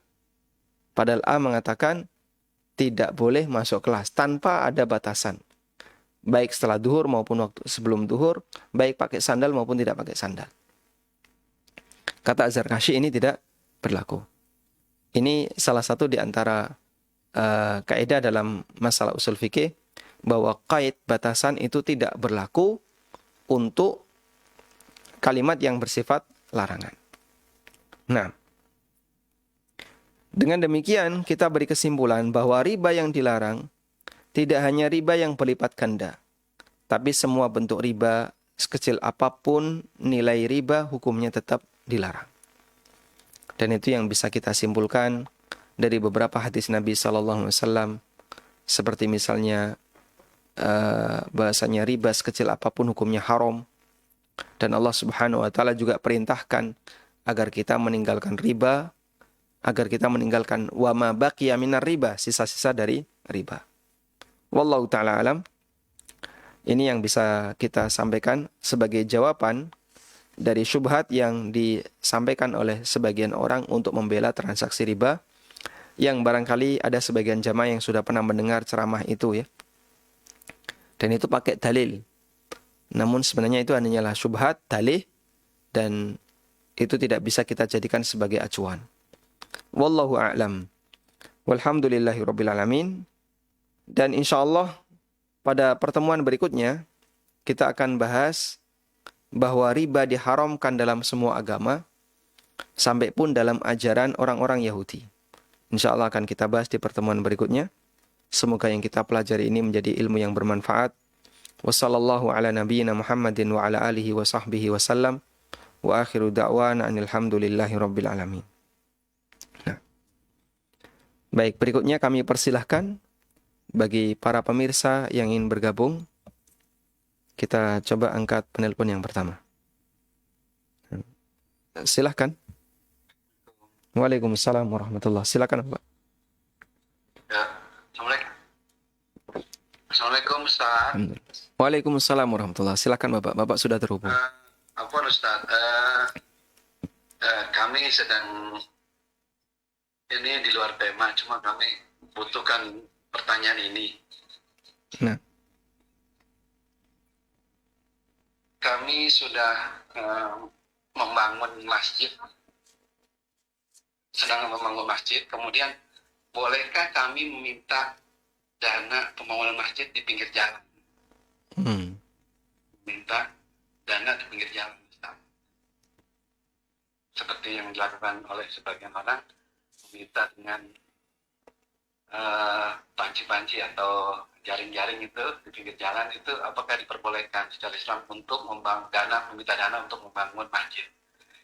Speaker 1: Padahal A mengatakan tidak boleh masuk kelas tanpa ada batasan. Baik setelah duhur maupun waktu sebelum duhur, baik pakai sandal maupun tidak pakai sandal. Kata Zarkashi ini tidak berlaku. Ini salah satu di antara kaidah dalam masalah usul fikih, bahwa kait batasan itu tidak berlaku untuk kalimat yang bersifat larangan. Nah, dengan demikian kita beri kesimpulan bahwa riba yang dilarang tidak hanya riba yang berlipat ganda, tapi semua bentuk riba, sekecil apapun nilai riba, hukumnya tetap dilarang. Dan itu yang bisa kita simpulkan dari beberapa hadis Nabi SAW, seperti misalnya bahasanya riba sekecil apapun hukumnya haram. Dan Allah Subhanahu wa taala juga perintahkan agar kita meninggalkan riba, agar kita meninggalkan wa ma baqiya minar riba, sisa-sisa dari riba. Wallahu taala alam. Ini yang bisa kita sampaikan sebagai jawaban dari syubhat yang disampaikan oleh sebagian orang untuk membela transaksi riba, yang barangkali ada sebagian jamaah yang sudah pernah mendengar ceramah itu ya. Dan itu pakai dalil. Namun sebenarnya itu hanyalah syubhat, dalih, dan itu tidak bisa kita jadikan sebagai acuan. Wallahu a'lam. Walhamdulillahi rabbil alamin. Dan insyaallah pada pertemuan berikutnya kita akan bahas bahwa riba diharamkan dalam semua agama, sampai pun dalam ajaran orang-orang Yahudi. InsyaAllah akan kita bahas di pertemuan berikutnya. Semoga yang kita pelajari ini menjadi ilmu yang bermanfaat. Wassallallahu ala nabiyyina Muhammadin wa ala alihi wa sahbihi wa sallam. Wa akhiru da'wana anilhamdulillahi rabbil alamin. Nah, baik, berikutnya kami persilahkan bagi para pemirsa yang ingin bergabung. Kita coba angkat penelpon yang pertama. Silahkan. Waalaikumsalam warahmatullahi wabarakatuh. Silakan, Pak.
Speaker 2: Ya, Assalamualaikum. Assalamualaikum Ustaz.
Speaker 1: Waalaikumsalam warahmatullahi wabarakatuh. Silakan Bapak. Bapak sudah terhubung.
Speaker 2: Apa Ustaz? Kami sedang ini di luar tema, cuma kami butuhkan pertanyaan ini.
Speaker 1: Nah,
Speaker 2: Kami sudah membangun masjid, kemudian bolehkah kami meminta dana pembangunan masjid di pinggir jalan? Minta dana di pinggir jalan, Ustaz. Seperti yang dilakukan oleh sebagian orang, meminta dengan panci-panci atau jaring-jaring itu di pinggir jalan, itu apakah diperbolehkan secara Islam untuk meminta dana untuk membangun masjid?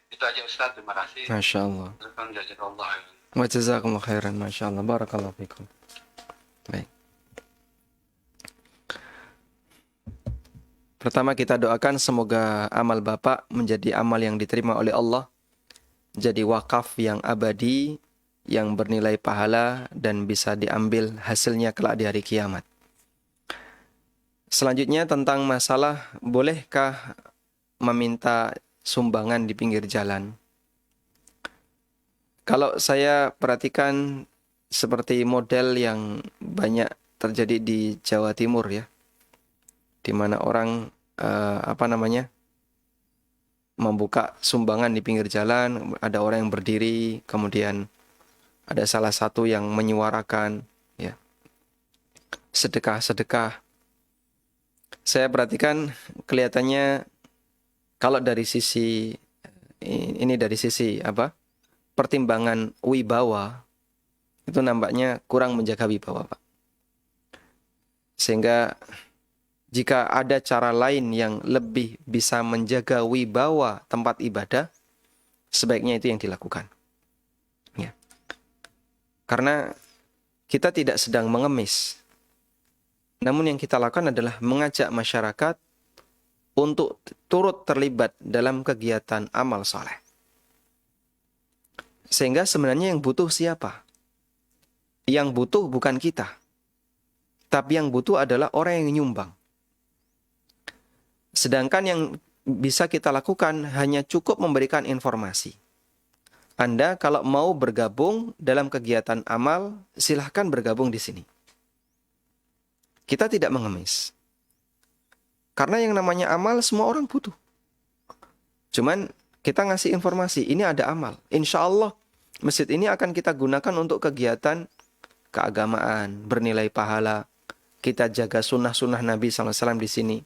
Speaker 2: Itu aja Ustaz, terima kasih.
Speaker 1: Masya Allah.
Speaker 2: Jazakallah.
Speaker 1: Wa jazakumullah khairan. Masya Allah. Barakallahu fikum. Baik. Pertama kita doakan semoga amal Bapak menjadi amal yang diterima oleh Allah, jadi wakaf yang abadi, yang bernilai pahala dan bisa diambil hasilnya kelak di hari kiamat. Selanjutnya tentang masalah bolehkah meminta sumbangan di pinggir jalan. Kalau saya perhatikan seperti model yang banyak terjadi di Jawa Timur ya, di mana orang membuka sumbangan di pinggir jalan, ada orang yang berdiri, kemudian ada salah satu yang menyuarakan ya, sedekah-sedekah. Saya perhatikan kelihatannya kalau dari sisi ini dari sisi pertimbangan wibawa itu nampaknya kurang menjaga wibawa, Pak. Sehingga jika ada cara lain yang lebih bisa menjaga wibawa tempat ibadah, sebaiknya itu yang dilakukan. Ya. Karena kita tidak sedang mengemis. Namun yang kita lakukan adalah mengajak masyarakat untuk turut terlibat dalam kegiatan amal soleh. Sehingga sebenarnya yang butuh siapa? Yang butuh bukan kita. Tapi yang butuh adalah orang yang nyumbang. Sedangkan yang bisa kita lakukan hanya cukup memberikan informasi. Anda kalau mau bergabung dalam kegiatan amal, silahkan bergabung di sini. Kita tidak mengemis. Karena yang namanya amal semua orang butuh. Cuman kita ngasih informasi, ini ada amal. Insya Allah masjid ini akan kita gunakan untuk kegiatan keagamaan, bernilai pahala. Kita jaga sunnah-sunnah Nabi SAW di sini.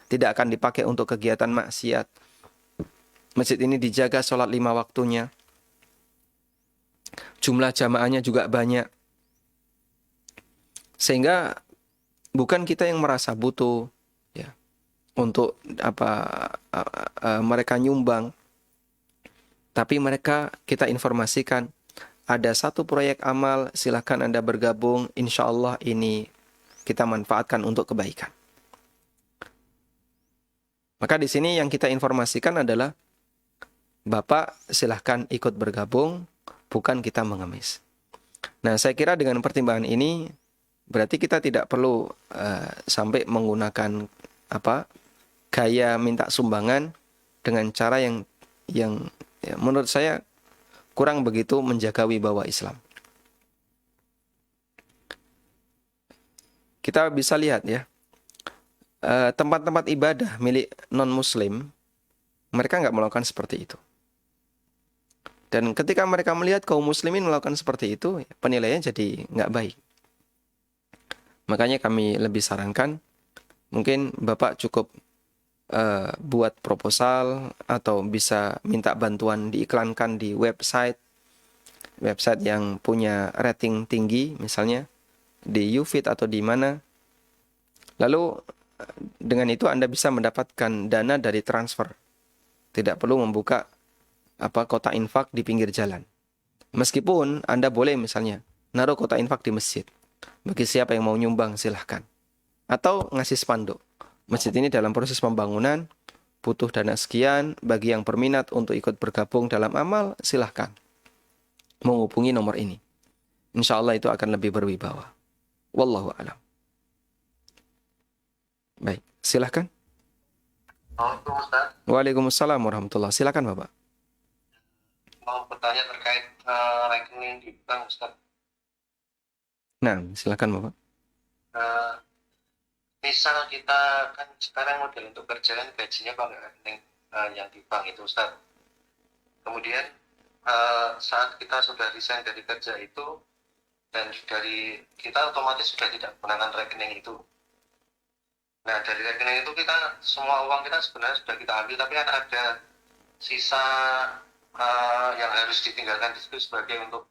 Speaker 1: Tidak akan dipakai untuk kegiatan maksiat. Masjid ini dijaga sholat 5 waktunya. Jumlah jamaahnya juga banyak. Sehingga bukan kita yang merasa butuh ya, untuk mereka nyumbang. Tapi mereka kita informasikan, ada satu proyek amal, silahkan Anda bergabung. Insya Allah ini kita manfaatkan untuk kebaikan. Maka di sini yang kita informasikan adalah, Bapak silahkan ikut bergabung, bukan kita mengemis. Nah, saya kira dengan pertimbangan ini, berarti kita tidak perlu sampai menggunakan gaya minta sumbangan dengan cara yang ya, menurut saya kurang begitu menjaga wibawa Islam. Kita bisa lihat ya, tempat-tempat ibadah milik non-muslim, mereka nggak melakukan seperti itu. Dan ketika mereka melihat kaum muslimin melakukan seperti itu, penilaiannya jadi nggak baik. Makanya kami lebih sarankan, mungkin Bapak cukup buat proposal atau bisa minta bantuan diiklankan di website yang punya rating tinggi, misalnya di YouFit atau di mana. Lalu dengan itu Anda bisa mendapatkan dana dari transfer. Tidak perlu membuka kotak infak di pinggir jalan. Meskipun Anda boleh misalnya naruh kotak infak di masjid. Bagi siapa yang mau nyumbang silahkan. Atau ngasih spanduk. Masjid ini dalam proses pembangunan, butuh dana sekian, bagi yang berminat untuk ikut bergabung dalam amal, silahkan menghubungi nomor ini. Insya Allah itu akan lebih berwibawa. Wallahu a'lam. Baik, silahkan. Waalaikumsalam warahmatullahi. Silahkan Bapak.
Speaker 2: Mau bertanya terkait rekening di bank, Ustaz.
Speaker 1: Nah, silahkan Bapak.
Speaker 2: Misal kita kan sekarang model untuk kerjaan gajinya pakai rekening yang di bank itu, Ustaz. Kemudian saat kita sudah resign dari kerja itu, dan dari kita otomatis sudah tidak menggunakan rekening itu. Nah, dari rekening itu kita, semua uang kita sebenarnya sudah kita ambil, tapi kan ada sisa yang harus ditinggalkan di situ sebagai untuk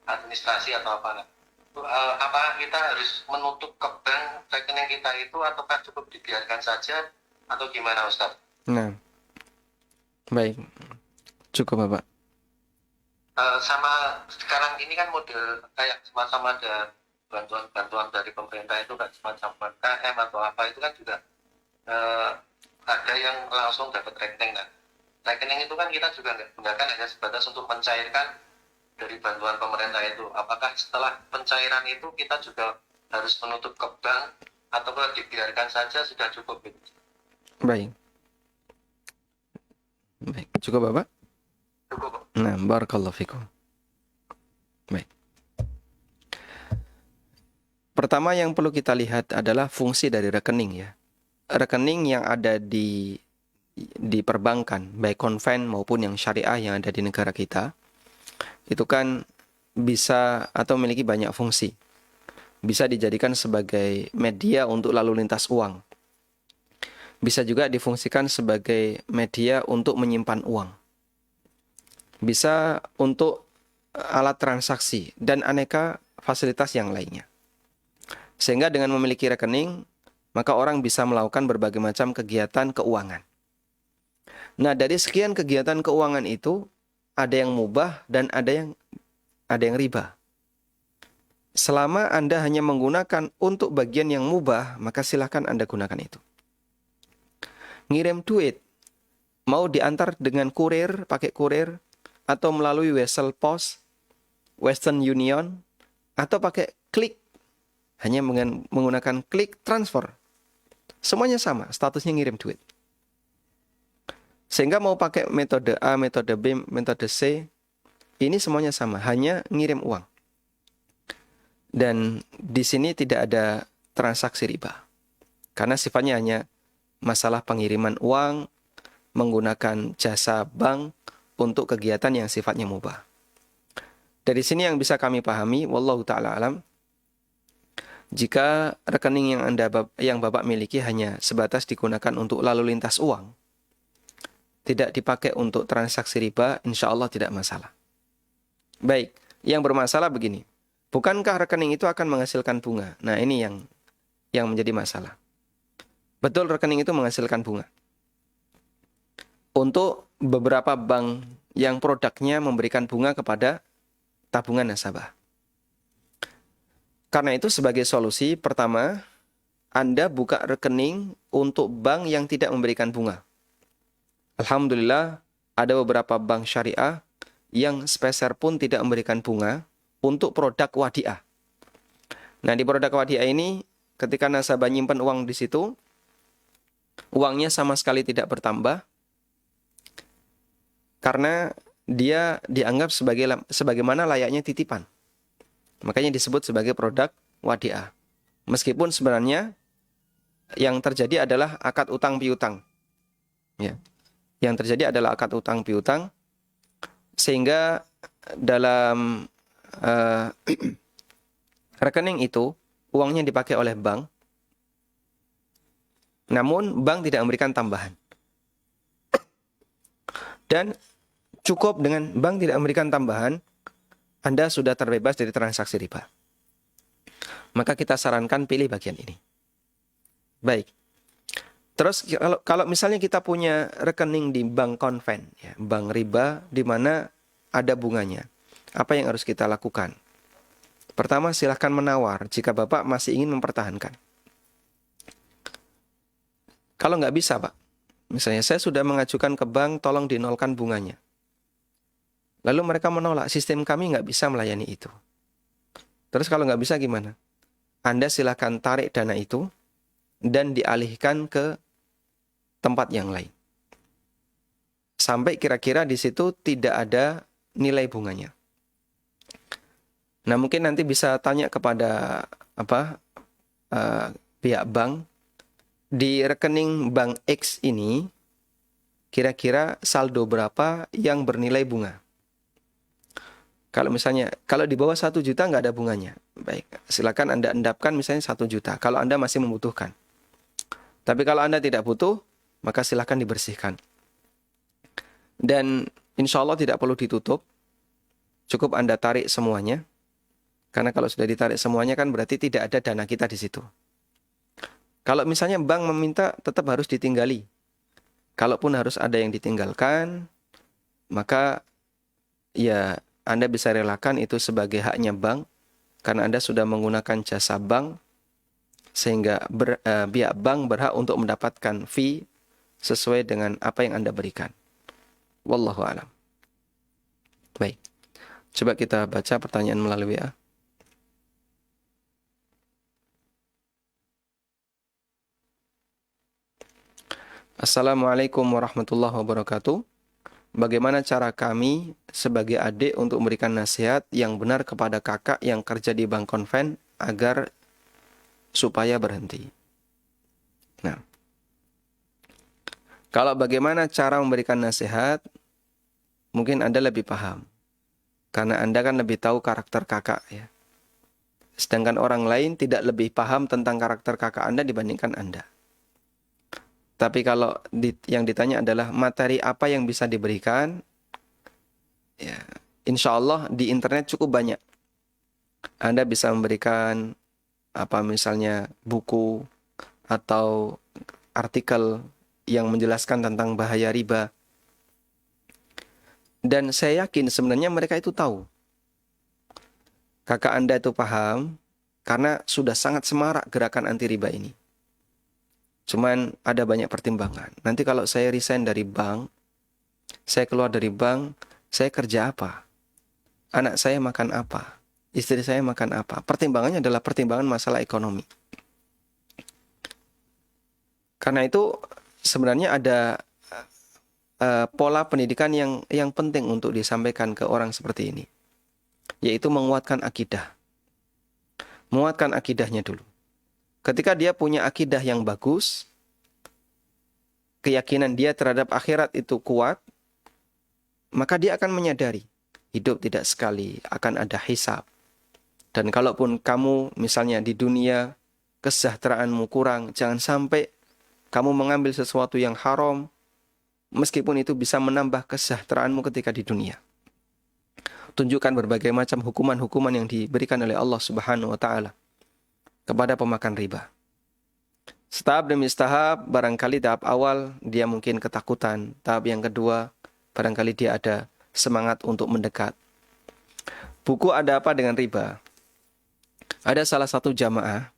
Speaker 2: administrasi atau apa. Apa kita harus menutup ke bank rekening kita itu, ataukah cukup dibiarkan saja, atau gimana, Ustaz?
Speaker 1: Nah, baik, cukup Bapak.
Speaker 2: Sama sekarang ini kan model kayak semacam ada bantuan-bantuan dari pemerintah itu kan semacam KM atau apa, itu kan juga eh, ada yang langsung dapat rekening. Nah, rekening itu kan kita juga nggak kan hanya sebatas untuk mencairkan dari bantuan pemerintah itu. Apakah setelah pencairan itu kita juga harus menutup ke bank atau dibiarkan saja sudah cukup gitu?
Speaker 1: Baik. Baik. Cukup Bapak?
Speaker 2: Cukup.
Speaker 1: Nah, barakallahu fikum. Baik. Pertama yang perlu kita lihat adalah fungsi dari rekening ya. Rekening yang ada di perbankan, baik konven maupun yang syariah yang ada di negara kita, itu kan bisa atau memiliki banyak fungsi. Bisa dijadikan sebagai media untuk lalu lintas uang. Bisa juga difungsikan sebagai media untuk menyimpan uang. Bisa untuk alat transaksi dan aneka fasilitas yang lainnya. Sehingga dengan memiliki rekening, maka orang bisa melakukan berbagai macam kegiatan keuangan. Nah, dari sekian kegiatan keuangan itu, ada yang mubah dan ada yang riba. Selama Anda hanya menggunakan untuk bagian yang mubah, maka silakan Anda gunakan itu. Ngirim duit, mau diantar dengan kurir, pakai kurir, atau melalui vessel post, Western Union, atau pakai klik, hanya menggunakan klik transfer. Semuanya sama, statusnya ngirim duit. Sehingga mau pakai metode A, metode B, metode C, ini semuanya sama, hanya ngirim uang. Dan di sini tidak ada transaksi riba. Karena sifatnya hanya masalah pengiriman uang menggunakan jasa bank untuk kegiatan yang sifatnya mubah. Dari sini yang bisa kami pahami, wallahu ta'ala alam, jika rekening yang Bapak miliki hanya sebatas digunakan untuk lalu lintas uang, tidak dipakai untuk transaksi riba, insya Allah tidak masalah. Baik, yang bermasalah begini. Bukankah rekening itu akan menghasilkan bunga? Nah, ini yang menjadi masalah. Betul rekening itu menghasilkan bunga. Untuk beberapa bank yang produknya memberikan bunga kepada tabungan nasabah. Karena itu sebagai solusi, pertama, Anda buka rekening untuk bank yang tidak memberikan bunga. Alhamdulillah, ada beberapa bank syariah yang sepeser pun tidak memberikan bunga untuk produk wadiah. Nah, di produk wadiah ini, ketika nasabah nyimpan uang di situ, uangnya sama sekali tidak bertambah, karena dia dianggap sebagaimana layaknya titipan. Makanya disebut sebagai produk wadiah. Meskipun sebenarnya yang terjadi adalah akad utang piutang. Ya. Yang terjadi adalah akad utang piutang, sehingga dalam rekening itu uangnya dipakai oleh bank, namun bank tidak memberikan tambahan. Dan cukup dengan bank tidak memberikan tambahan, Anda sudah terbebas dari transaksi riba. Maka kita sarankan pilih bagian ini. Baik. Terus kalau misalnya kita punya rekening di bank konven, ya, bank riba di mana ada bunganya, apa yang harus kita lakukan? Pertama, silahkan menawar jika Bapak masih ingin mempertahankan. Kalau nggak bisa, Pak, misalnya saya sudah mengajukan ke bank, tolong dinolkan bunganya. Lalu mereka menolak, sistem kami nggak bisa melayani itu. Terus kalau nggak bisa gimana? Anda silahkan tarik dana itu dan dialihkan ke tempat yang lain. Sampai kira-kira di situ tidak ada nilai bunganya. Nah, mungkin nanti bisa tanya kepada pihak bank, di rekening bank X ini kira-kira saldo berapa yang bernilai bunga. Kalau misalnya, kalau di bawah 1 juta nggak ada bunganya. Baik, silakan Anda endapkan misalnya 1 juta, kalau Anda masih membutuhkan. Tapi kalau Anda tidak butuh, maka silakan dibersihkan. Dan insya Allah tidak perlu ditutup, cukup Anda tarik semuanya. Karena kalau sudah ditarik semuanya kan berarti tidak ada dana kita di situ. Kalau misalnya bank meminta tetap harus ditinggali. Kalaupun harus ada yang ditinggalkan, maka ya Anda bisa relakan itu sebagai haknya bank, karena Anda sudah menggunakan jasa bank sehingga pihak bank berhak untuk mendapatkan fee sesuai dengan apa yang Anda berikan. Wallahu a'lam. Baik. Coba kita baca pertanyaan melalui WA. Assalamualaikum warahmatullahi wabarakatuh. Bagaimana cara kami sebagai adik untuk memberikan nasihat yang benar kepada kakak yang kerja di bank konven agar supaya berhenti? Nah, kalau bagaimana cara memberikan nasihat, mungkin Anda lebih paham. Karena Anda kan lebih tahu karakter kakak ya. Sedangkan orang lain tidak lebih paham tentang karakter kakak Anda dibandingkan Anda. Tapi kalau yang ditanya adalah materi apa yang bisa diberikan, ya, insya Allah di internet cukup banyak. Anda bisa memberikan misalnya buku atau artikel yang menjelaskan tentang bahaya riba. Dan saya yakin sebenarnya mereka itu tahu. Kakak Anda itu paham karena sudah sangat semarak gerakan anti riba ini. Cuman ada banyak pertimbangan. Nanti kalau saya resign dari bank, saya keluar dari bank, saya kerja apa? Anak saya makan apa? Istri saya makan apa? Pertimbangannya adalah pertimbangan masalah ekonomi. Karena itu sebenarnya ada pola pendidikan yang penting untuk disampaikan ke orang seperti ini. Yaitu menguatkan akidah. Menguatkan akidahnya dulu. Ketika dia punya akidah yang bagus, keyakinan dia terhadap akhirat itu kuat, maka dia akan menyadari hidup tidak sekali, akan ada hisab. Dan kalaupun kamu misalnya di dunia kesejahteraanmu kurang, jangan sampai kamu mengambil sesuatu yang haram, meskipun itu bisa menambah kesejahteraanmu ketika di dunia. Tunjukkan berbagai macam hukuman-hukuman yang diberikan oleh Allah Subhanahu wa Ta'ala kepada pemakan riba. Tahap demi tahap, barangkali tahap awal dia mungkin ketakutan. Tahap yang kedua, barangkali dia ada semangat untuk mendekat. Buku Ada Apa Dengan Riba. Ada salah satu jamaah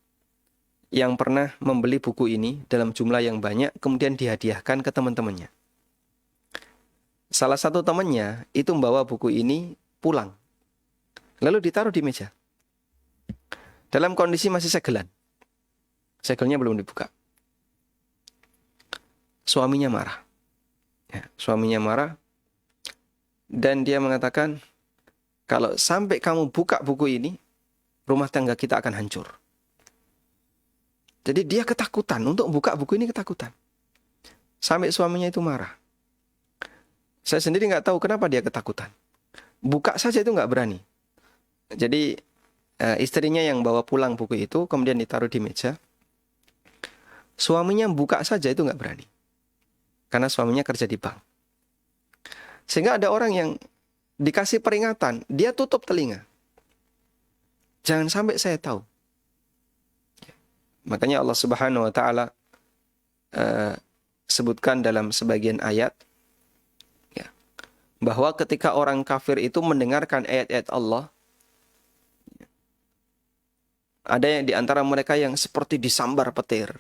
Speaker 1: yang pernah membeli buku ini dalam jumlah yang banyak, kemudian dihadiahkan ke teman-temannya. Salah satu temannya itu membawa buku ini pulang, lalu ditaruh di meja. Dalam kondisi masih segelan. Segelnya belum dibuka. Suaminya marah. Ya, suaminya marah. Dan dia mengatakan, kalau sampai kamu buka buku ini, rumah tangga kita akan hancur. Jadi dia ketakutan. Untuk buka buku ini ketakutan. Sampai suaminya itu marah. Saya sendiri nggak tahu kenapa dia ketakutan. Buka saja itu nggak berani. Jadi istrinya yang bawa pulang buku itu, kemudian ditaruh di meja. Suaminya buka saja itu nggak berani. Karena suaminya kerja di bank. Sehingga ada orang yang dikasih peringatan, dia tutup telinga. Jangan sampai saya tahu. Makanya Allah Subhanahu wa Ta'ala sebutkan dalam sebagian ayat, ya, bahwa ketika orang kafir itu mendengarkan ayat-ayat Allah, ada yang di antara mereka yang seperti disambar petir.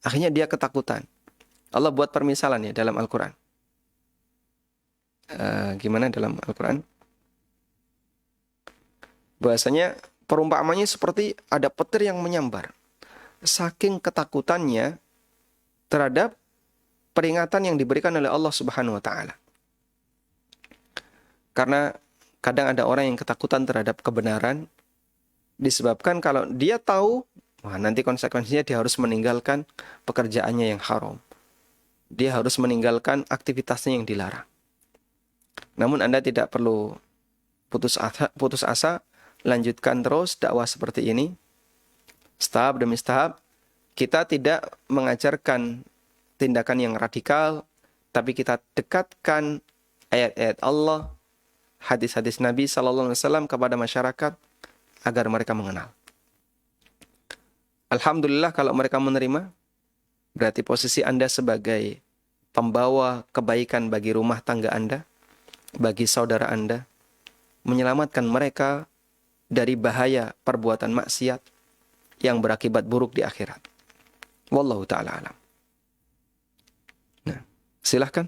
Speaker 1: Akhirnya dia ketakutan. Allah buat permisalan ya dalam Al-Quran. Gimana dalam Al-Quran? Bahasanya perumpamannya seperti ada petir yang menyambar. Saking ketakutannya terhadap peringatan yang diberikan oleh Allah Subhanahu wa Ta'ala. Karena kadang ada orang yang ketakutan terhadap kebenaran disebabkan kalau dia tahu, wah, nanti konsekuensinya dia harus meninggalkan pekerjaannya yang haram. Dia harus meninggalkan aktivitasnya yang dilarang. Namun Anda tidak perlu putus asa, lanjutkan terus dakwah seperti ini. Tahap demi tahap, kita tidak mengajarkan tindakan yang radikal, tapi kita dekatkan ayat-ayat Allah, hadis-hadis Nabi SAW kepada masyarakat agar mereka mengenal. Alhamdulillah kalau mereka menerima, berarti posisi Anda sebagai pembawa kebaikan bagi rumah tangga Anda, bagi saudara Anda, menyelamatkan mereka dari bahaya perbuatan maksiat, yang berakibat buruk di akhirat. Wallahu ta'ala alam. Nah, silahkan.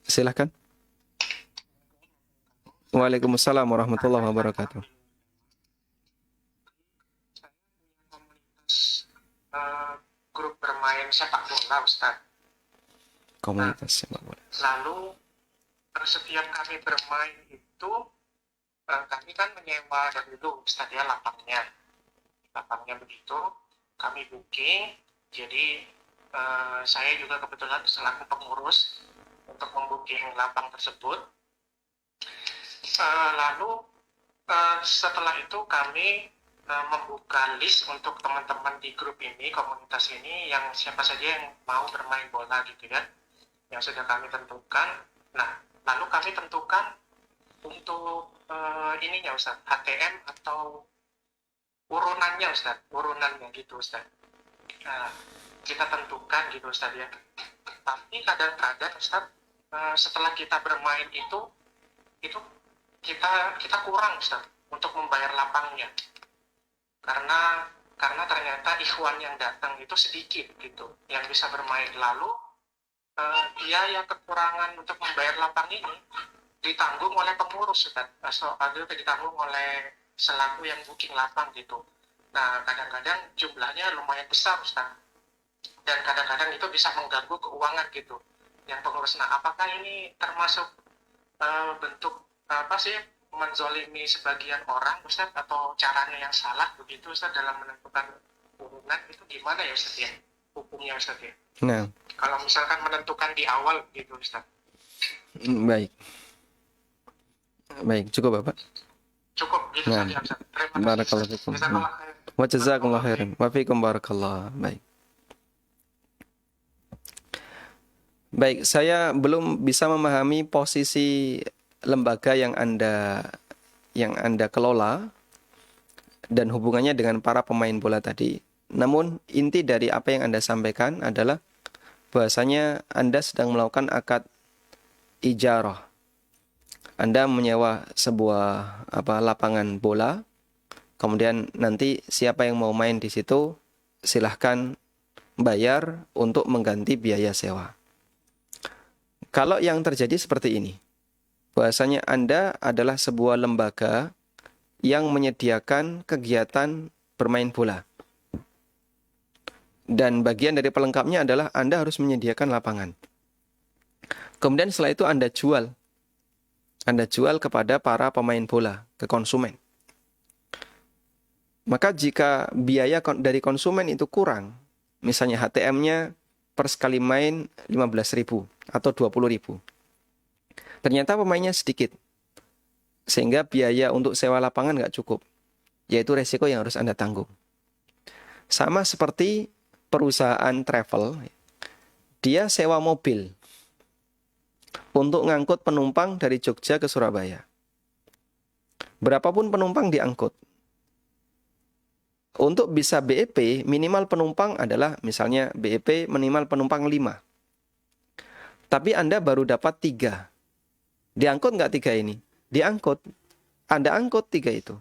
Speaker 1: Silahkan. Waalaikumsalam warahmatullahi wabarakatuh.
Speaker 3: Grup bermain sepak bola, Ustaz.
Speaker 1: Komunitas sepak bola.
Speaker 3: Lalu setiap kami bermain itu kami kan menyewa dulu Ustaz ya lapangnya begitu kami booking. Jadi saya juga kebetulan selaku pengurus untuk membooking lapang tersebut. Lalu setelah itu kami membuka list untuk teman-teman di grup ini, komunitas ini, yang siapa saja yang mau bermain bola gitu ya, yang sudah kami tentukan. Nah, lalu kami tentukan untuk ininya Ustaz, HTM atau urunannya Ustaz, urunannya gitu Ustaz. Kita tentukan gitu Ustaz ya. Tapi kadang-kadang Ustaz, setelah kita bermain itu kita kurang Ustaz untuk membayar lapangnya. Karena ternyata ikhwan yang datang itu sedikit gitu yang bisa bermain. Lalu biaya kekurangan untuk membayar lapang ini ditanggung oleh pengurus Ustaz, atau ditanggung oleh selaku yang booking lapang gitu. Nah, kadang-kadang jumlahnya lumayan besar Ustaz, dan kadang-kadang itu bisa mengganggu keuangan gitu yang pengurus. Nah, apakah ini termasuk bentuk apa sih, menzolimi sebagian orang Ustaz, atau caranya yang salah begitu Ustaz dalam menentukan urunan itu gimana ya Ustaz ya, hukumnya Ustaz ya?
Speaker 1: Nah,
Speaker 3: Kalau misalkan menentukan di awal gitu Ustaz.
Speaker 1: baik. Baik, cukup Bapak.
Speaker 3: Cukup gitu
Speaker 1: Nah,
Speaker 3: saja Ustaz. Terima kasih
Speaker 1: barakallahu
Speaker 3: Ustaz.
Speaker 1: fikum.
Speaker 3: Jazakallah khair.
Speaker 1: Wa jazakumullahu khairan. Wa fikum barakallah. Baik. Baik, saya belum bisa memahami posisi lembaga yang Anda kelola dan hubungannya dengan para pemain bola tadi. Namun inti dari apa yang Anda sampaikan adalah bahwasanya Anda sedang melakukan akad ijarah. Anda menyewa sebuah lapangan bola, kemudian nanti siapa yang mau main di situ silahkan bayar untuk mengganti biaya sewa. Kalau yang terjadi seperti ini, bahwasanya Anda adalah sebuah lembaga yang menyediakan kegiatan bermain bola. Dan bagian dari pelengkapnya adalah Anda harus menyediakan lapangan. Kemudian setelah itu Anda jual. Anda jual kepada para pemain bola, ke konsumen. Maka jika biaya dari konsumen itu kurang, misalnya HTM-nya per sekali main 15.000 atau 20.000. Ternyata pemainnya sedikit, sehingga biaya untuk sewa lapangan nggak cukup, yaitu resiko yang harus Anda tanggung. Sama seperti perusahaan travel, dia sewa mobil untuk ngangkut penumpang dari Jogja ke Surabaya. Berapapun penumpang diangkut. Untuk bisa BEP, minimal penumpang adalah misalnya BEP minimal penumpang 5. Tapi Anda baru dapat 3. Diangkut nggak 3 ini? Diangkut. Anda angkut 3 itu.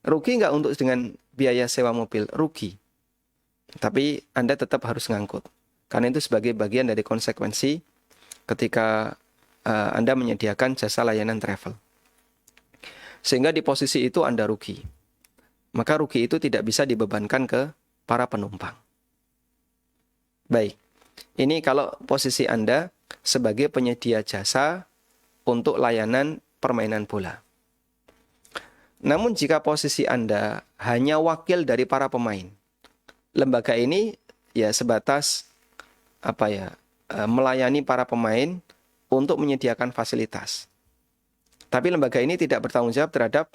Speaker 1: Rugi nggak untuk dengan biaya sewa mobil? Rugi. Tapi Anda tetap harus ngangkut. Karena itu sebagai bagian dari konsekuensi ketika Anda menyediakan jasa layanan travel. Sehingga di posisi itu Anda rugi. Maka rugi itu tidak bisa dibebankan ke para penumpang. Baik, ini kalau posisi Anda sebagai penyedia jasa untuk layanan permainan bola. Namun jika posisi Anda hanya wakil dari para pemain, lembaga ini ya sebatas melayani para pemain untuk menyediakan fasilitas. Tapi lembaga ini tidak bertanggung jawab terhadap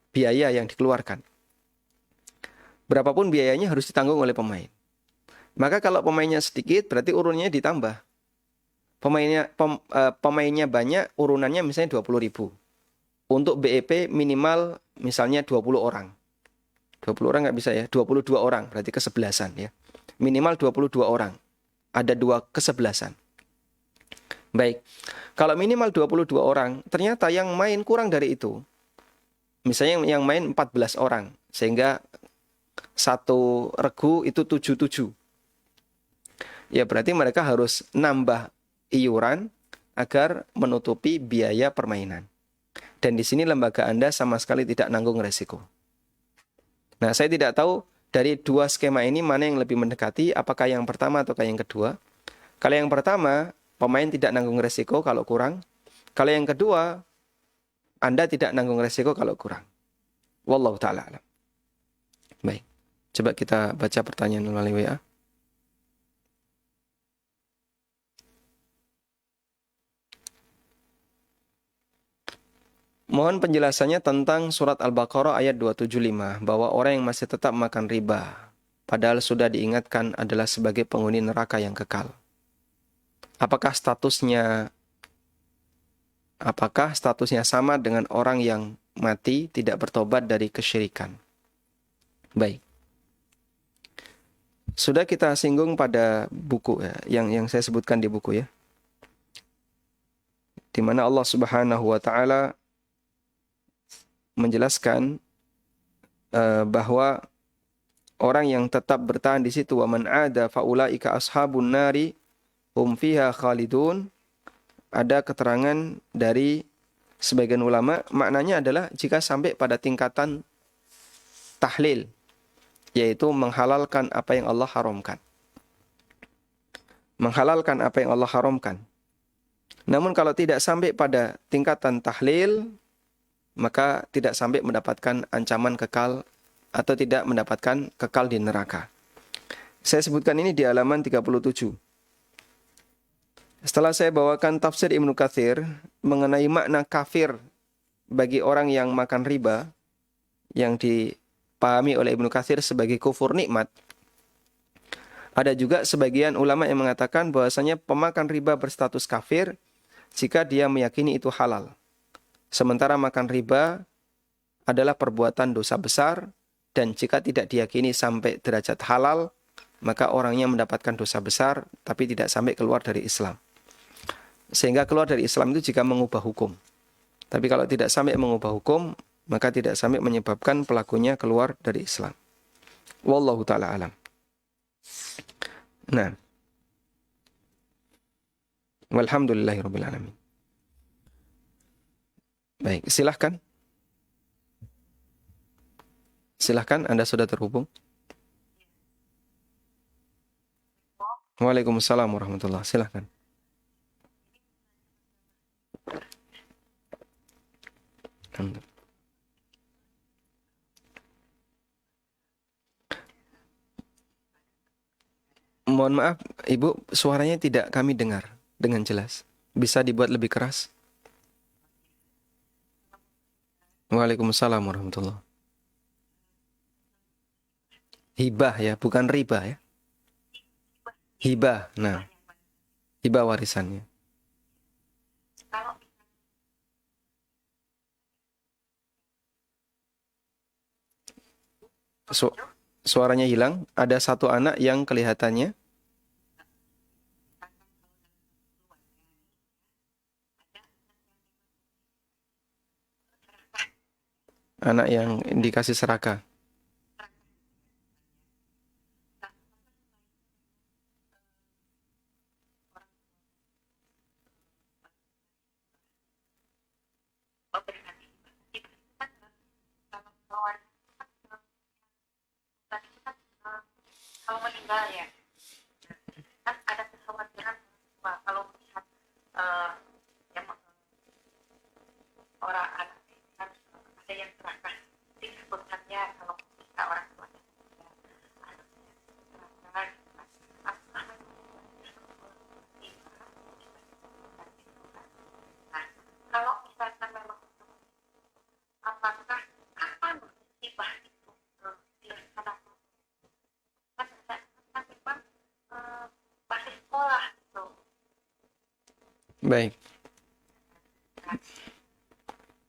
Speaker 1: biaya yang dikeluarkan. Berapapun biayanya harus ditanggung oleh pemain. Maka kalau pemainnya sedikit, berarti urunnya ditambah. Pemainnya banyak, urunannya misalnya 20.000. Untuk BEP minimal misalnya 20 orang. 20 orang nggak bisa ya, 22 orang, berarti kesebelasan ya. Minimal 22 orang. Ada 2 kesebelasan. Baik, kalau minimal 22 orang, ternyata yang main kurang dari itu. Misalnya yang main 14 orang, sehingga satu regu itu 7-7. Ya berarti mereka harus nambah iuran agar menutupi biaya permainan. Dan di sini lembaga Anda sama sekali tidak nanggung resiko. Nah, saya tidak tahu dari dua skema ini mana yang lebih mendekati, apakah yang pertama atau yang kedua. Kalau yang pertama, pemain tidak nanggung resiko kalau kurang. Kalau yang kedua, Anda tidak nanggung resiko kalau kurang. Wallahu ta'ala alam. Baik, coba kita baca pertanyaan melalui WA. Mohon penjelasannya tentang surat Al-Baqarah ayat 275, bahwa orang yang masih tetap makan riba, padahal sudah diingatkan adalah sebagai penghuni neraka yang kekal. Apakah statusnya sama dengan orang yang mati tidak bertobat dari kesyirikan? Baik. Sudah kita singgung pada buku ya, yang saya sebutkan di buku ya. Di mana Allah Subhanahu wa taala menjelaskan bahwa orang yang tetap bertahan di situ, wa man ada faulaika ashabun nari hum fiha khalidun. Ada keterangan dari sebagian ulama, maknanya adalah jika sampai pada tingkatan tahlil, yaitu menghalalkan apa yang Allah haramkan. Menghalalkan apa yang Allah haramkan. Namun kalau tidak sampai pada tingkatan tahlil, maka tidak sampai mendapatkan ancaman kekal atau tidak mendapatkan kekal di neraka. Saya sebutkan ini di halaman 37. Setelah saya bawakan tafsir Ibnu Katsir mengenai makna kafir bagi orang yang makan riba, yang dipahami oleh Ibnu Katsir sebagai kufur nikmat, ada juga sebagian ulama yang mengatakan bahwasanya pemakan riba berstatus kafir jika dia meyakini itu halal. Sementara makan riba adalah perbuatan dosa besar, dan jika tidak diyakini sampai derajat halal, maka orangnya mendapatkan dosa besar, tapi tidak sampai keluar dari Islam. Sehingga keluar dari Islam itu jika mengubah hukum. Tapi kalau tidak sampai mengubah hukum, maka tidak sampai menyebabkan pelakunya keluar dari Islam. Wallahu ta'ala alam. Nah. Walhamdulillahirabbil alamin. Baik, silahkan. Silahkan, Anda sudah terhubung. Waalaikumsalam warahmatullahi wabarakatuh. Silahkan. Mohon maaf, Ibu, suaranya tidak kami dengar dengan jelas. Bisa dibuat lebih keras? Waalaikumsalam warahmatullahi wabarakatuh. Hibah ya, bukan riba ya. Hibah, nah. Hibah warisannya. Suaranya hilang. Ada satu anak yang kelihatannya anak yang dikasih serakah.
Speaker 4: Kalau meninggal ya, kan ada kekhawatiran kalau melihat yang orang anak kan ada yang serakah disebutkannya kalau kita orang tuanya kalau misalkan memang apakah kapan hibah itu dilaksanakan? Kan memang masih sekolah gitu.
Speaker 1: Baik.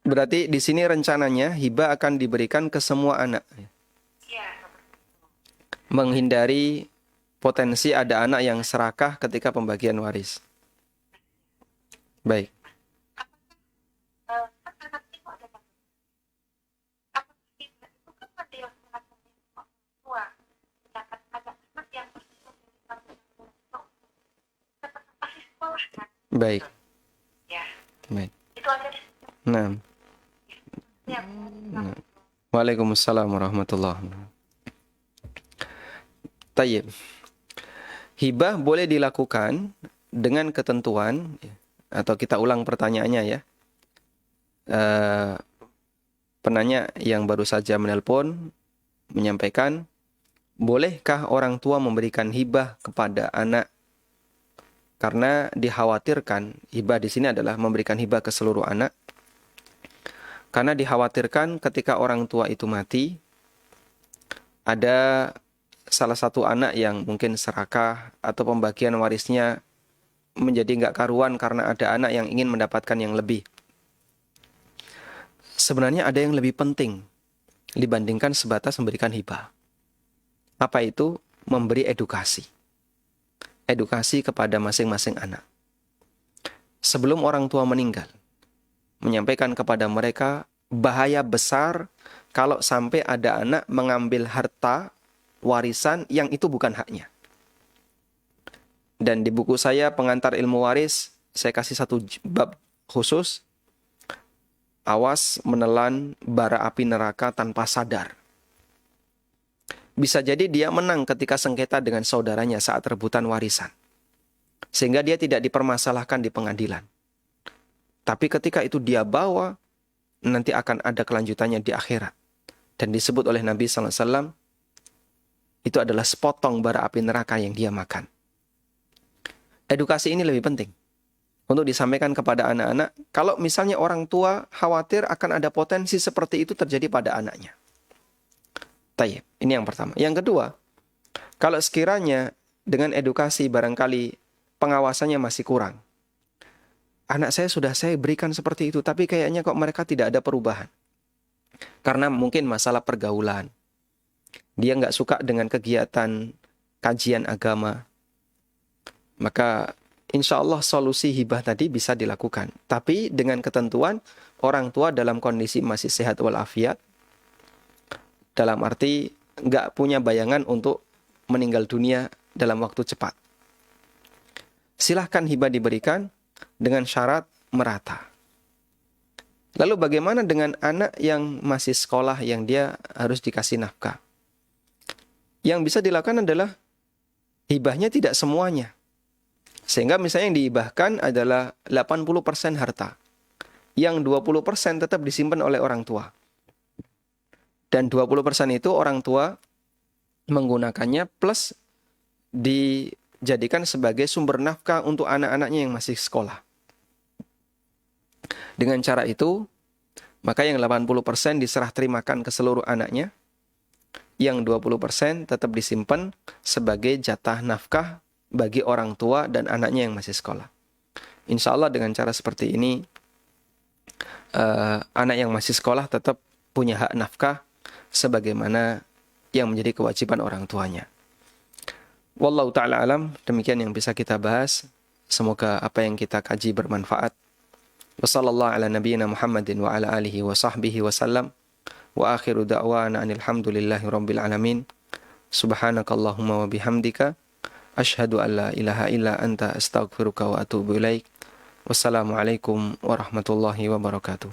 Speaker 1: Berarti di sini rencananya hibah akan diberikan ke semua anak.
Speaker 4: Iya.
Speaker 1: Menghindari potensi ada anak yang serakah ketika pembagian waris. Baik. Baik.
Speaker 4: Ya,
Speaker 1: Baik.
Speaker 4: itu aja.
Speaker 1: Nah.
Speaker 4: Ya.
Speaker 1: Waalaikumsalam warahmatullahi wabarakatuh. Tayyib. Hibah boleh dilakukan dengan ketentuan, atau kita ulang pertanyaannya ya. Penanya yang baru saja menelpon menyampaikan, bolehkah orang tua memberikan hibah kepada anak? Karena dikhawatirkan, hibah di sini adalah memberikan hibah ke seluruh anak. Karena dikhawatirkan ketika orang tua itu mati, ada salah satu anak yang mungkin serakah atau pembagian warisnya menjadi nggak karuan karena ada anak yang ingin mendapatkan yang lebih. Sebenarnya ada yang lebih penting dibandingkan sebatas memberikan hibah. Apa itu? Memberi edukasi. Edukasi kepada masing-masing anak. Sebelum orang tua meninggal, menyampaikan kepada mereka bahaya besar kalau sampai ada anak mengambil harta warisan yang itu bukan haknya. Dan di buku saya Pengantar Ilmu Waris, saya kasih satu bab khusus, awas menelan bara api neraka tanpa sadar. Bisa jadi dia menang ketika sengketa dengan saudaranya saat rebutan warisan, sehingga dia tidak dipermasalahkan di pengadilan. Tapi ketika itu dia bawa, nanti akan ada kelanjutannya di akhirat. Dan disebut oleh Nabi SAW, itu adalah sepotong bara api neraka yang dia makan. Edukasi ini lebih penting untuk disampaikan kepada anak-anak. Kalau misalnya orang tua khawatir akan ada potensi seperti itu terjadi pada anaknya. Tayyib, ini yang pertama. Yang kedua, kalau sekiranya dengan edukasi barangkali pengawasannya masih kurang. Anak saya sudah saya berikan seperti itu, tapi kayaknya kok mereka tidak ada perubahan. Karena mungkin masalah pergaulan. Dia nggak suka dengan kegiatan kajian agama. Maka insya Allah solusi hibah tadi bisa dilakukan. Tapi dengan ketentuan orang tua dalam kondisi masih sehat walafiat. Dalam arti nggak punya bayangan untuk meninggal dunia dalam waktu cepat. Silahkan hibah diberikan dengan syarat merata. Lalu bagaimana dengan anak yang masih sekolah yang dia harus dikasih nafkah? Yang bisa dilakukan adalah hibahnya tidak semuanya. Sehingga misalnya yang dihibahkan adalah 80% harta. Yang 20% tetap disimpan oleh orang tua. Dan 20% itu orang tua menggunakannya plus dijadikan sebagai sumber nafkah untuk anak-anaknya yang masih sekolah. Dengan cara itu, maka yang 80% diserah terimakan ke seluruh anaknya. Yang 20% tetap disimpan sebagai jatah nafkah bagi orang tua dan anaknya yang masih sekolah. Insya Allah dengan cara seperti ini, anak yang masih sekolah tetap punya hak nafkah sebagaimana yang menjadi kewajiban orang tuanya. Wallahu ta'ala alam, demikian yang bisa kita bahas. Semoga apa yang kita kaji bermanfaat. Wassallallahu ala nabiyyina Muhammadin wa ala alihi wa sahbihi wa sallam. Wa akhiru da'wana anilhamdulillahi rabbil alamin. Subhanakallahumma wa bihamdika. Ashhadu an la ilaha illa anta astaghfiruka wa atubu ilaik. Wassalamualaikum warahmatullahi wabarakatuh.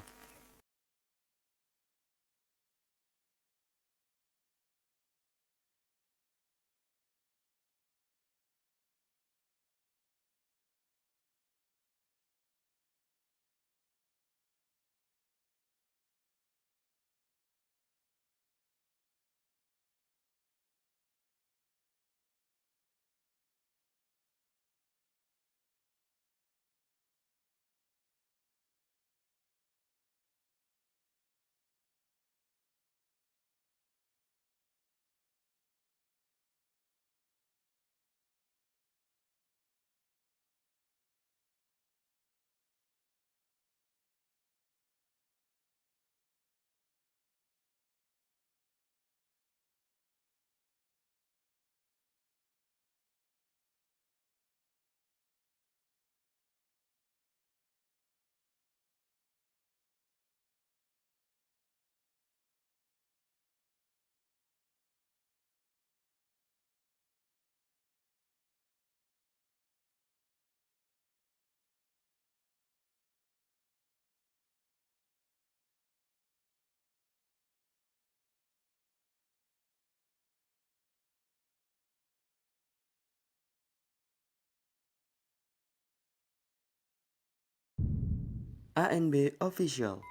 Speaker 5: ANB Official.